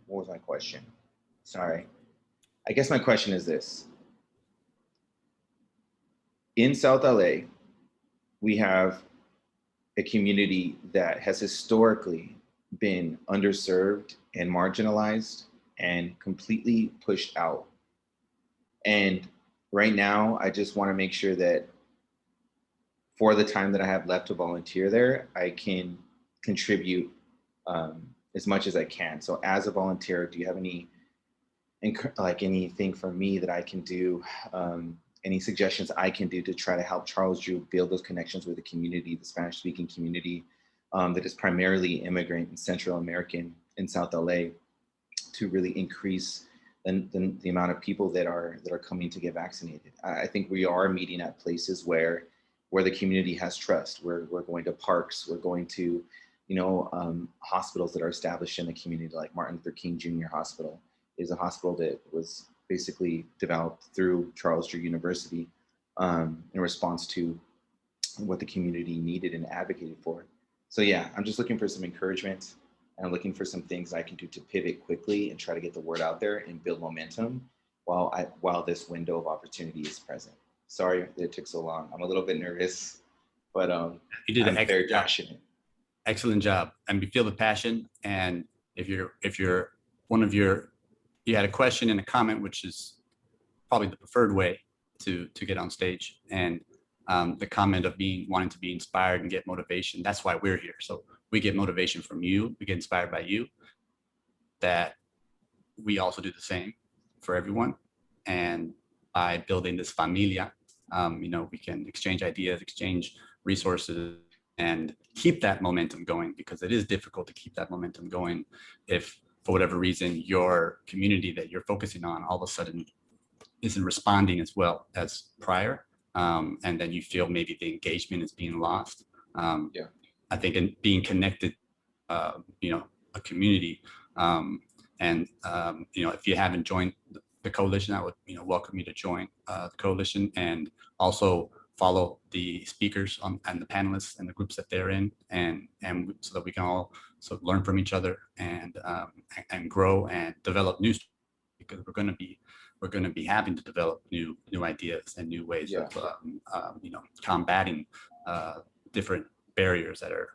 what was my question? Sorry. I guess my question is this. In South LA, we have a community that has historically been underserved and marginalized and completely pushed out. And right now, I just want to make sure that for the time that I have left to volunteer there, I can contribute as much as I can. So as a volunteer, do you have anything for me that I can do, any suggestions I can do to try to help Charles Drew build those connections with the community, the Spanish-speaking community that is primarily immigrant and Central American in South LA, to really increase the amount of people that are coming to get vaccinated. I think we are meeting at places where the community has trust. We're going to parks. We're going to, you know, hospitals that are established in the community, like Martin Luther King Jr. Hospital is a hospital that was basically developed through Charles Drew University in response to what the community needed and advocated for. So yeah, I'm just looking for some encouragement. I'm looking for some things I can do to pivot quickly and try to get the word out there and build momentum while this window of opportunity is present. Sorry that it took so long. I'm a little bit nervous, but you did I'm very passionate. Excellent job, and we feel the passion. And if you had a question and a comment, which is probably the preferred way to get on stage, and the comment of wanting to be inspired and get motivation. That's why we're here. So we get motivation from you. We get inspired by you. That we also do the same for everyone. And by building this familia, you know, we can exchange ideas, exchange resources, and keep that momentum going, because it is difficult to keep that momentum going if, for whatever reason, your community that you're focusing on all of a sudden isn't responding as well as prior. And then you feel maybe the engagement is being lost. Yeah. I think in being connected, you know, a community, and you know, if you haven't joined the coalition, I would, you know, welcome you to join the coalition, and also follow the speakers and the panelists and the groups that they're in, and so that we can all learn from each other and grow and develop new, because we're going to be having to develop new ideas and new ways of you know, combating different barriers that are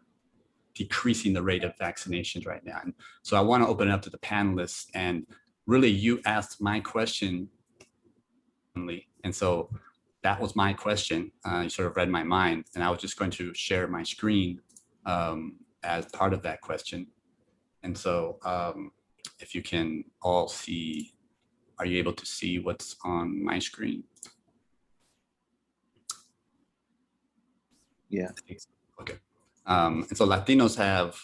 decreasing the rate of vaccinations right now. And so I want to open it up to the panelists, and really you asked my question, and so that was my question. You sort of read my mind, and I was just going to share my screen as part of that question. And so if you can all see, are you able to see what's on my screen? Yeah. Okay. And so Latinos have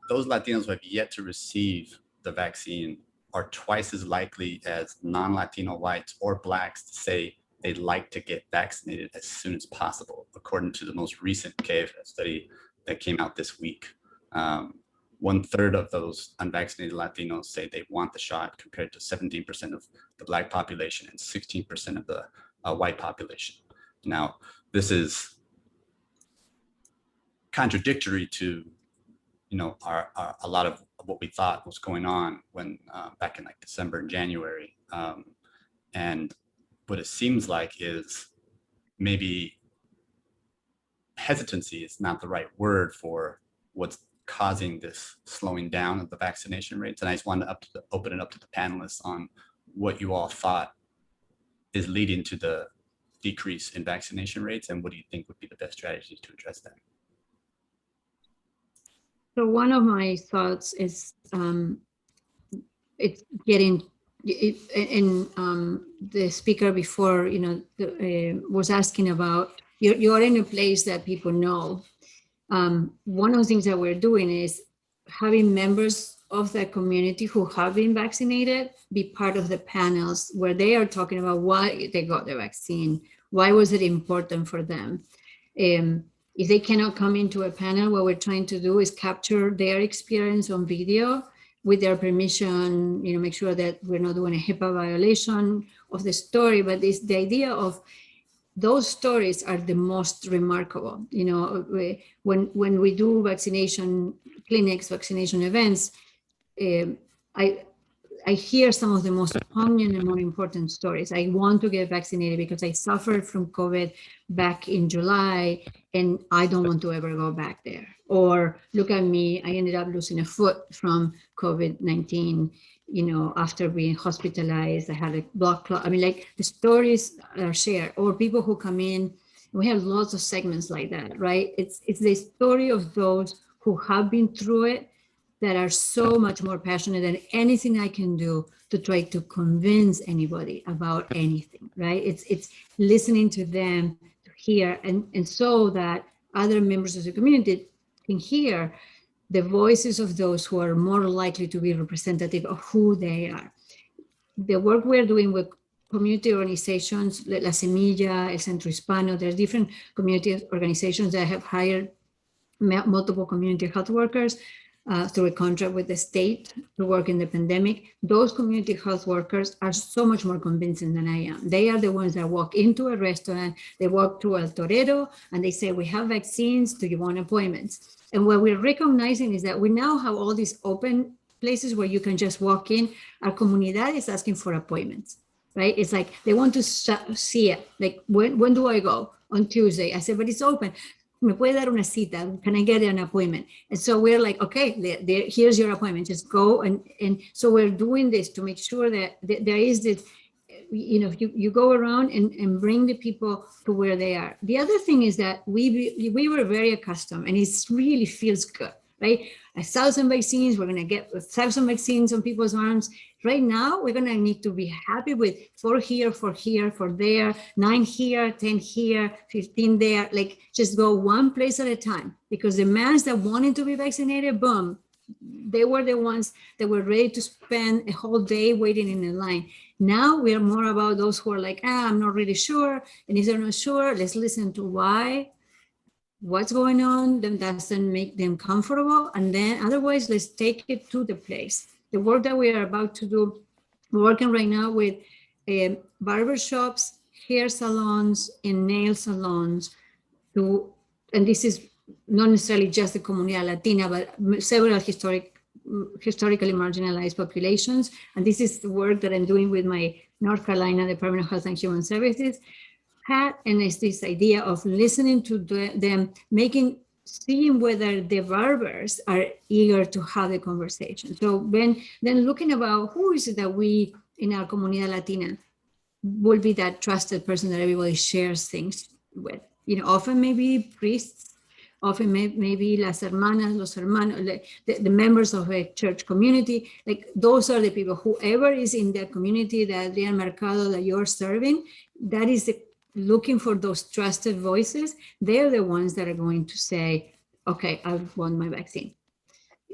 those Latinos who have yet to receive the vaccine are twice as likely as non-Latino whites or Blacks to say they'd like to get vaccinated as soon as possible, according to the most recent KFF study that came out this week. 1/3 of those unvaccinated Latinos say they want the shot, compared to 17% of the Black population and 16% of the white population. Now, this is contradictory to, you know, a lot of what we thought was going on when back in like December and January. And what it seems like is maybe hesitancy is not the right word for what's causing this slowing down of the vaccination rates. And I just wanted to open it up to the panelists on what you all thought is leading to the decrease in vaccination rates, and what do you think would be the best strategies to address that? So one of my thoughts is it's getting, the speaker before, you know, was asking about, you're in a place that people know. One of the things that we're doing is having members of the community who have been vaccinated be part of the panels where they are talking about why they got the vaccine, why was it important for them. If they cannot come into a panel, what we're trying to do is capture their experience on video with their permission, you know, make sure that we're not doing a HIPAA violation of the story, but it's the idea of those stories are the most remarkable. You know, when we do vaccination clinics, vaccination events, I hear some of the most poignant and more important stories. I want to get vaccinated because I suffered from COVID back in July and I don't want to ever go back there. Or look at me, I ended up losing a foot from COVID-19, you know, after being hospitalized, I had a blood clot. I mean, like the stories are shared, or people who come in, we have lots of segments like that, right? It's the story of those who have been through it that are so much more passionate than anything I can do to try to convince anybody about anything, right? It's listening to them, to hear, and so that other members of the community can hear the voices of those who are more likely to be representative of who they are. The work we're doing with community organizations, La Semilla, El Centro Hispano, there's different community organizations that have hired multiple community health workers through a contract with the state to work in the pandemic. Those community health workers are so much more convincing than I am. They are the ones that walk into a restaurant, they walk through Otero, and they say, we have vaccines, do you want appointments? And what we're recognizing is that we now have all these open places where you can just walk in. Our comunidad is asking for appointments, right? It's like they want to see it. Like, when do I go? On Tuesday. I said, but it's open. Me puede dar una cita? Can I get an appointment? And so we're like, okay, here's your appointment. Just go. And so we're doing this to make sure that there is this, you know, you go around and bring the people to where they are. The other thing is that we were very accustomed, and it really feels good, right? 1,000 vaccines, we're going to get 1,000 vaccines on people's arms. Right now, we're going to need to be happy with 4 here, 4 here, 4 there, 9 here, 10 here, 15 there. Like, just go one place at a time, because the mans that wanted to be vaccinated, boom, they were the ones that were ready to spend a whole day waiting in a line. Now we are more about those who are like, I'm not really sure. And if they're not sure, let's listen to why, what's going on that doesn't make them comfortable. And then otherwise, let's take it to the place. The work that we are about to do, we're working right now with barbershops, hair salons, and nail salons and this is not necessarily just the Comunidad Latina, but several historically marginalized populations. And this is the work that I'm doing with my North Carolina Department of Health and Human Services hat. And it's this idea of listening to them, seeing whether the barbers are eager to have the conversation. So then looking about who is it that we in our Comunidad Latina will be that trusted person that everybody shares things with. You know, often maybe priests, often maybe las hermanas, los hermanos, the members of a church community. Like, those are the people, whoever is in that community, that Adrian Mercado that you're serving, that is looking for those trusted voices. They're the ones that are going to say, okay, I want my vaccine.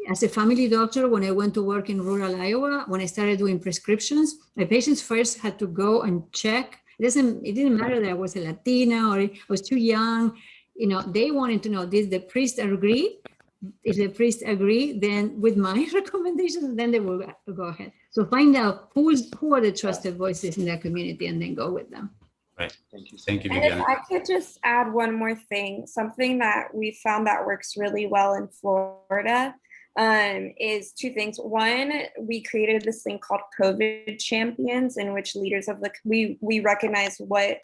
As a family doctor, when I went to work in rural Iowa, when I started doing prescriptions, my patients first had to go and check. It didn't matter that I was a Latina or I was too young. You know, they wanted to know, did the priest agree? If the priest agree, then with my recommendations, then they will go ahead. So find out who are the trusted voices in that community and then go with them. Right. Thank you. Thank you, And if Viviana. I could just add one more thing, something that we found that works really well in Florida is two things. One, we created this thing called COVID Champions, in which leaders of we recognize what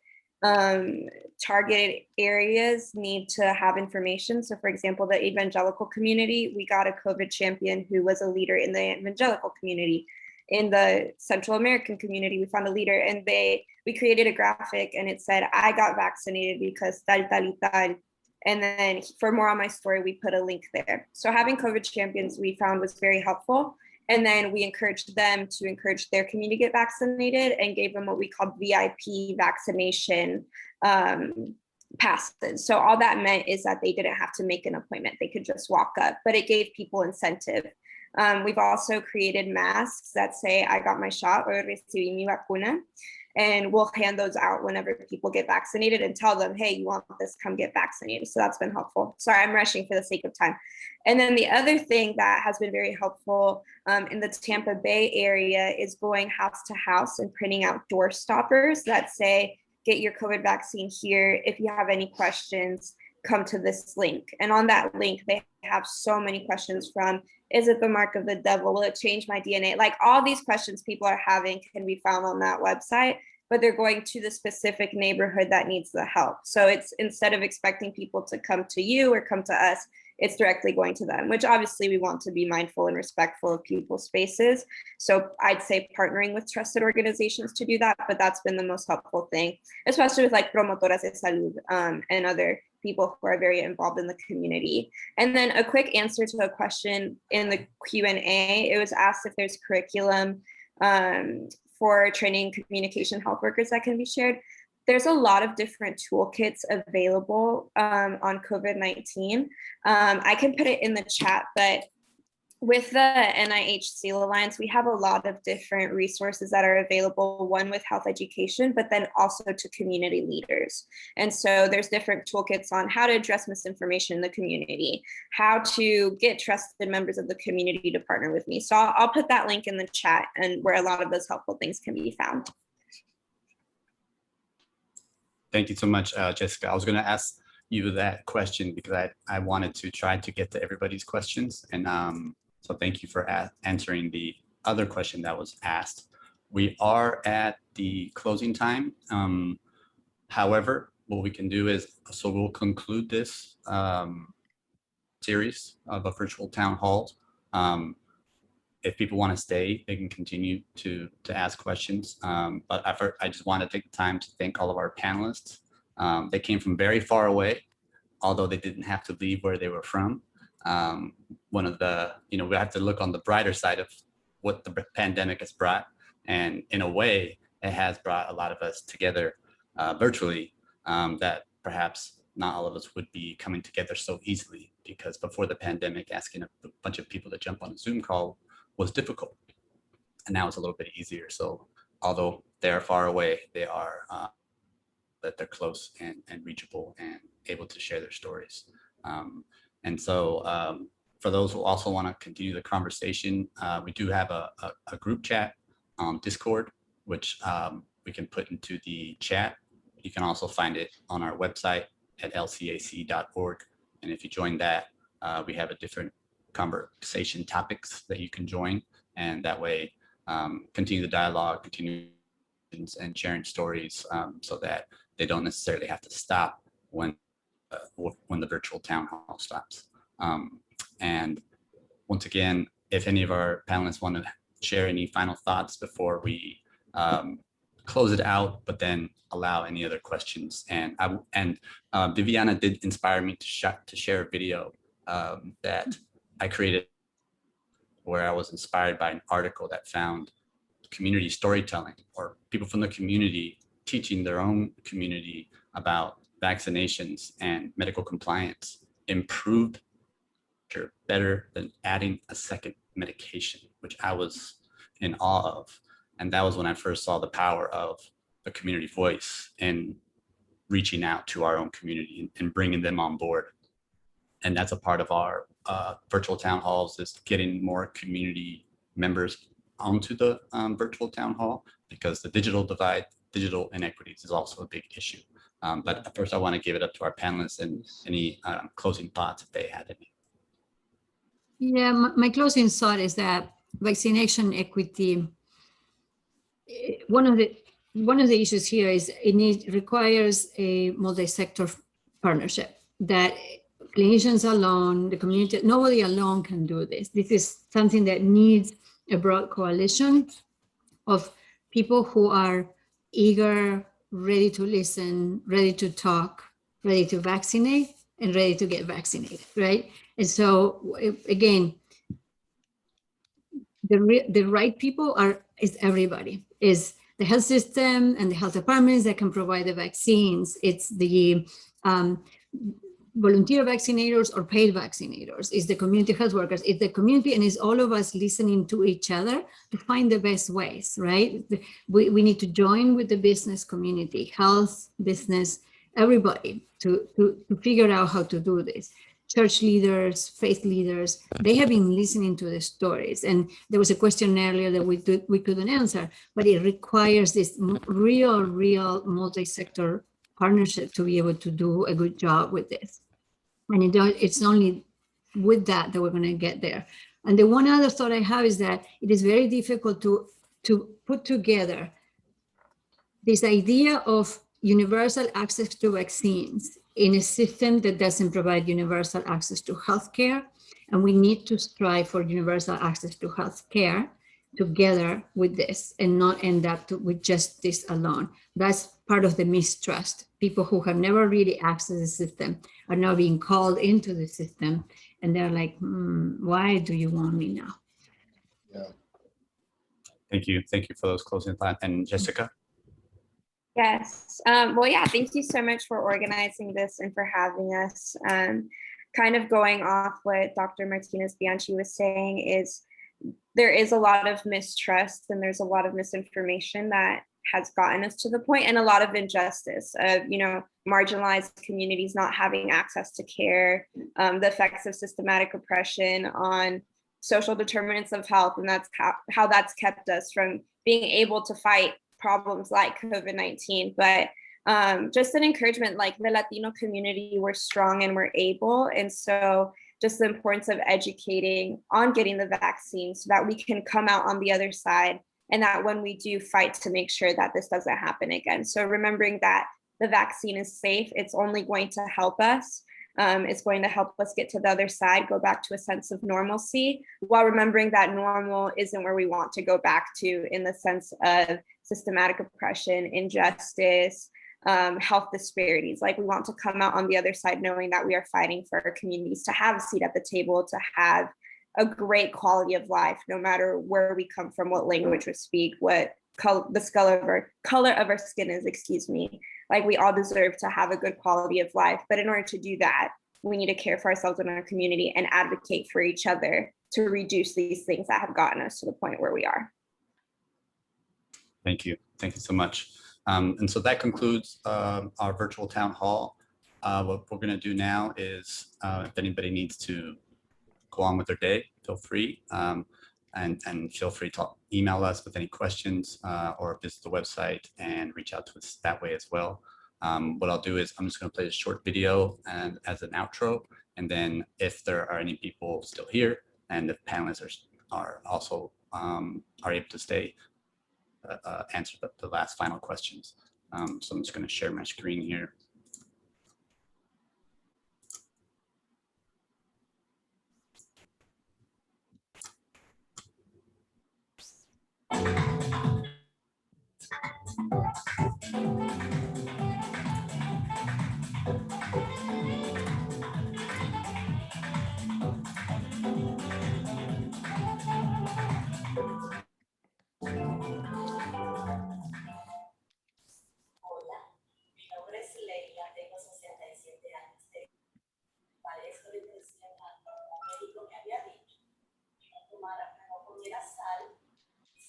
targeted areas need to have information. So for example, the evangelical community, we got a COVID champion who was a leader in the evangelical community. In the Central American community, we found a leader, and we created a graphic, and it said, I got vaccinated because tal, tal, tal. And then for more on my story, we put a link there. So having COVID champions we found was very helpful. And then we encouraged them to encourage their community to get vaccinated and gave them what we called VIP vaccination passes. So all that meant is that they didn't have to make an appointment. They could just walk up, but it gave people incentive. We've also created masks that say, I got my shot or recibí mi vacuna. And we'll hand those out whenever people get vaccinated and tell them, hey, you want this, come get vaccinated. So that's been helpful. Sorry, I'm rushing for the sake of time. And then the other thing that has been very helpful in the Tampa Bay area is going house to house and printing out door stoppers that say, get your COVID vaccine here. If you have any questions, come to this link. And on that link, they have so many questions from, is it the mark of the devil? Will it change my DNA? Like all these questions people are having can be found on that website, but they're going to the specific neighborhood that needs the help. So it's instead of expecting people to come to you or come to us, it's directly going to them, which obviously we want to be mindful and respectful of people's spaces. So I'd say partnering with trusted organizations to do that, but that's been the most helpful thing, especially with like Promotoras de Salud and other people who are very involved in the community. And then a quick answer to a question in the Q&A, it was asked if there's curriculum for training communication health workers that can be shared. There's a lot of different toolkits available on COVID-19. I can put it in the chat, but with the NIH SEAL Alliance, we have a lot of different resources that are available, one with health education, but then also to community leaders. And so there's different toolkits on how to address misinformation in the community, how to get trusted members of the community to partner with me. So I'll put that link in the chat and where a lot of those helpful things can be found. Thank you so much, Jessica. I was going to ask you that question because I wanted to try to get to everybody's questions. And so thank you for answering the other question that was asked. We are at the closing time. However, what we can do is, so we'll conclude this series of a virtual town hall. If people want to stay, they can continue to ask questions. But I just want to take the time to thank all of our panelists. They came from very far away, although they didn't have to leave where they were from. One of the, we have to look on the brighter side of what the pandemic has brought. And in a way, it has brought a lot of us together virtually that perhaps not all of us would be coming together so easily, because before the pandemic, asking a bunch of people to jump on a Zoom call was difficult. And now it's a little bit easier. So although they're far away, they are that they're close and reachable and able to share their stories. And so for those who also want to continue the conversation, we do have a group chat on Discord, which we can put into the chat. You can also find it on our website at lcac.org. And if you join that, we have a different conversation topics that you can join. And that way, continue the dialogue, continue and sharing stories so that they don't necessarily have to stop when the virtual town hall stops. And once again, if any of our panelists want to share any final thoughts before we close it out, but then allow any other questions. And Viviana did inspire me to share a video that I created where I was inspired by an article that found community storytelling, or people from the community teaching their own community about vaccinations and medical compliance improved better than adding a second medication, which I was in awe of. And that was when I first saw the power of a community voice and reaching out to our own community and bringing them on board. And that's a part of our virtual town halls, is getting more community members onto the virtual town hall, because the digital divide, digital inequities is also a big issue. But first I want to give it up to our panelists and any closing thoughts if they had any. Yeah, my closing thought is that vaccination equity, one of the issues here is it requires a multi-sector partnership, that clinicians alone, the community, nobody alone can do this. This is something that needs a broad coalition of people who are eager, ready to listen, ready to talk, ready to vaccinate, and ready to get vaccinated, right? And so again, the right people is everybody, is the health system and the health departments that can provide the vaccines. It's the volunteer vaccinators or paid vaccinators. It's the community health workers. It's the community, and it's all of us listening to each other to find the best ways, right? We need to join with the business community, health, business, everybody to figure out how to do this. Church leaders, faith leaders, they have been listening to the stories. And there was a question earlier that we couldn't answer, but it requires this real multi-sector partnership to be able to do a good job with this. And it's only with that we're going to get there. And the one other thought I have is that it is very difficult to put together this idea of universal access to vaccines in a system that doesn't provide universal access to healthcare. And we need to strive for universal access to healthcare together with this, and not end up with just this alone. That's part of the mistrust. People who have never really accessed the system are now being called into the system, and they're like, why do you want me now? Yeah. Thank you for those closing thoughts. And Jessica? Yes. Well, yeah, thank you so much for organizing this and for having us. Kind of going off what Dr. Martinez-Bianchi was saying, is there is a lot of mistrust and there's a lot of misinformation that has gotten us to the point, and a lot of injustice of, marginalized communities not having access to care, the effects of systematic oppression on social determinants of health. And that's how that's kept us from being able to fight problems like COVID-19. But just an encouragement, like the Latino community, we're strong and we're able. And so just the importance of educating on getting the vaccine so that we can come out on the other side, and that when we do fight to make sure that this doesn't happen again. So remembering that the vaccine is safe, it's only going to help us. It's going to help us get to the other side, go back to a sense of normalcy, while remembering that normal isn't where we want to go back to, in the sense of systematic oppression, injustice, health disparities. Like, we want to come out on the other side knowing that we are fighting for our communities to have a seat at the table, to have a great quality of life, no matter where we come from, what language we speak, what the color of our skin is, Like, we all deserve to have a good quality of life. But in order to do that, we need to care for ourselves and our community and advocate for each other to reduce these things that have gotten us to the point where we are. Thank you so much. And so that concludes our virtual town hall. What we're going to do now is, if anybody needs to go on with their day, feel free, and feel free to email us with any questions, or visit the website and reach out to us that way as well. What I'll do is I'm just going to play a short video and as an outro, and then if there are any people still here and the panelists are also are able to stay, answer the last final questions. So I'm just going to share my screen here.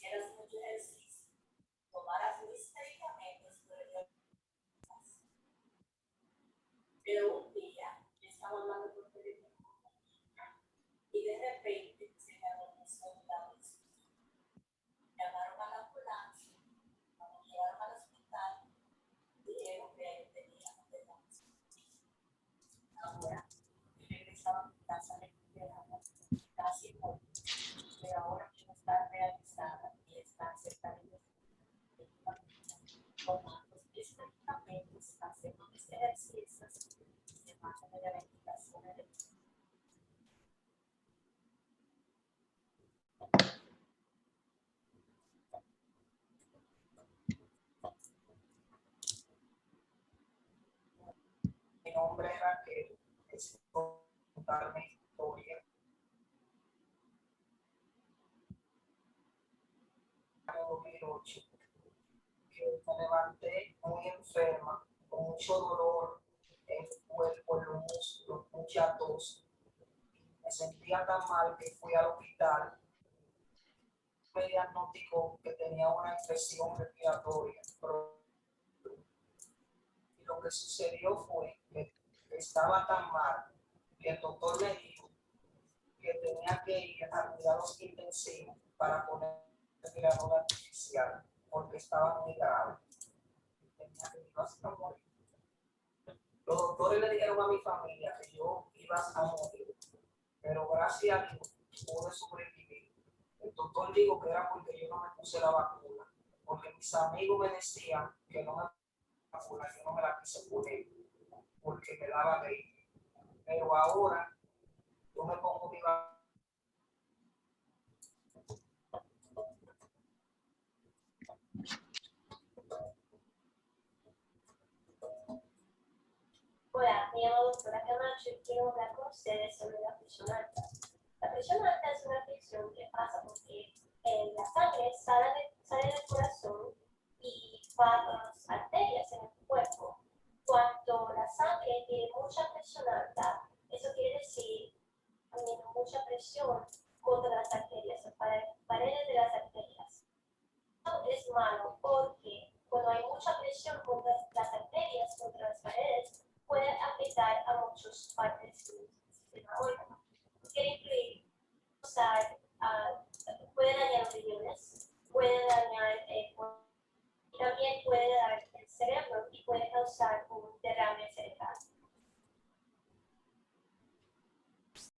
Hicieras mucho ejercicio, tomaras mis medicamentos Pero un día estaba hablando por teléfono y de repente se me adormeció la vista. Llamaron a la ambulancia, cuando llegaron al hospital, dijeron que tenía Torradas. Ahora, regresaba a mi casa recuperada, casi muerta, pero ahora quiero estar realizada y estar cerca de los tomando mis medicamentos, haciendo mis ejercicios y llevándome de la indicación de mi nombre es Raquel, es contar mi historia. En 2008, que me levanté muy enferma, con mucho dolor en el cuerpo, en los músculos, mucha tos. Me sentía tan mal que fui al hospital. Me diagnosticó que tenía una infección respiratoria. Y lo que sucedió fue que estaba tan mal que el doctor me dijo que tenía que ir a cuidados intensivos para poner respirador artificial porque estaba muy grave. Tenía que ir a morir. Los doctores le dijeron a mi familia que yo iba a morir, pero gracias a Dios pude sobrevivir. El doctor dijo que era porque yo no me puse la vacuna, porque mis amigos me decían que no me vacuna, yo no me la quise poner porque me daba gripe. Pero ahora yo me pongo mi vacuna. Hola, me llamo doctora Camacho y quiero hablar con ustedes sobre la presión alta. La presión alta es una afección que pasa porque la sangre sale del corazón y va a las arterias en el cuerpo. Cuando la sangre tiene mucha presión alta, eso quiere decir teniendo mucha presión contra las arterias, paredes de las arterias. Esto es malo porque cuando hay mucha presión contra las arterias, contra las paredes, puede afectar a muchas partes del sistema órgano. Quiere incluir puede dañar los riñones, puede dañar también puede dañar el cerebro y puede causar un derrame cerebral.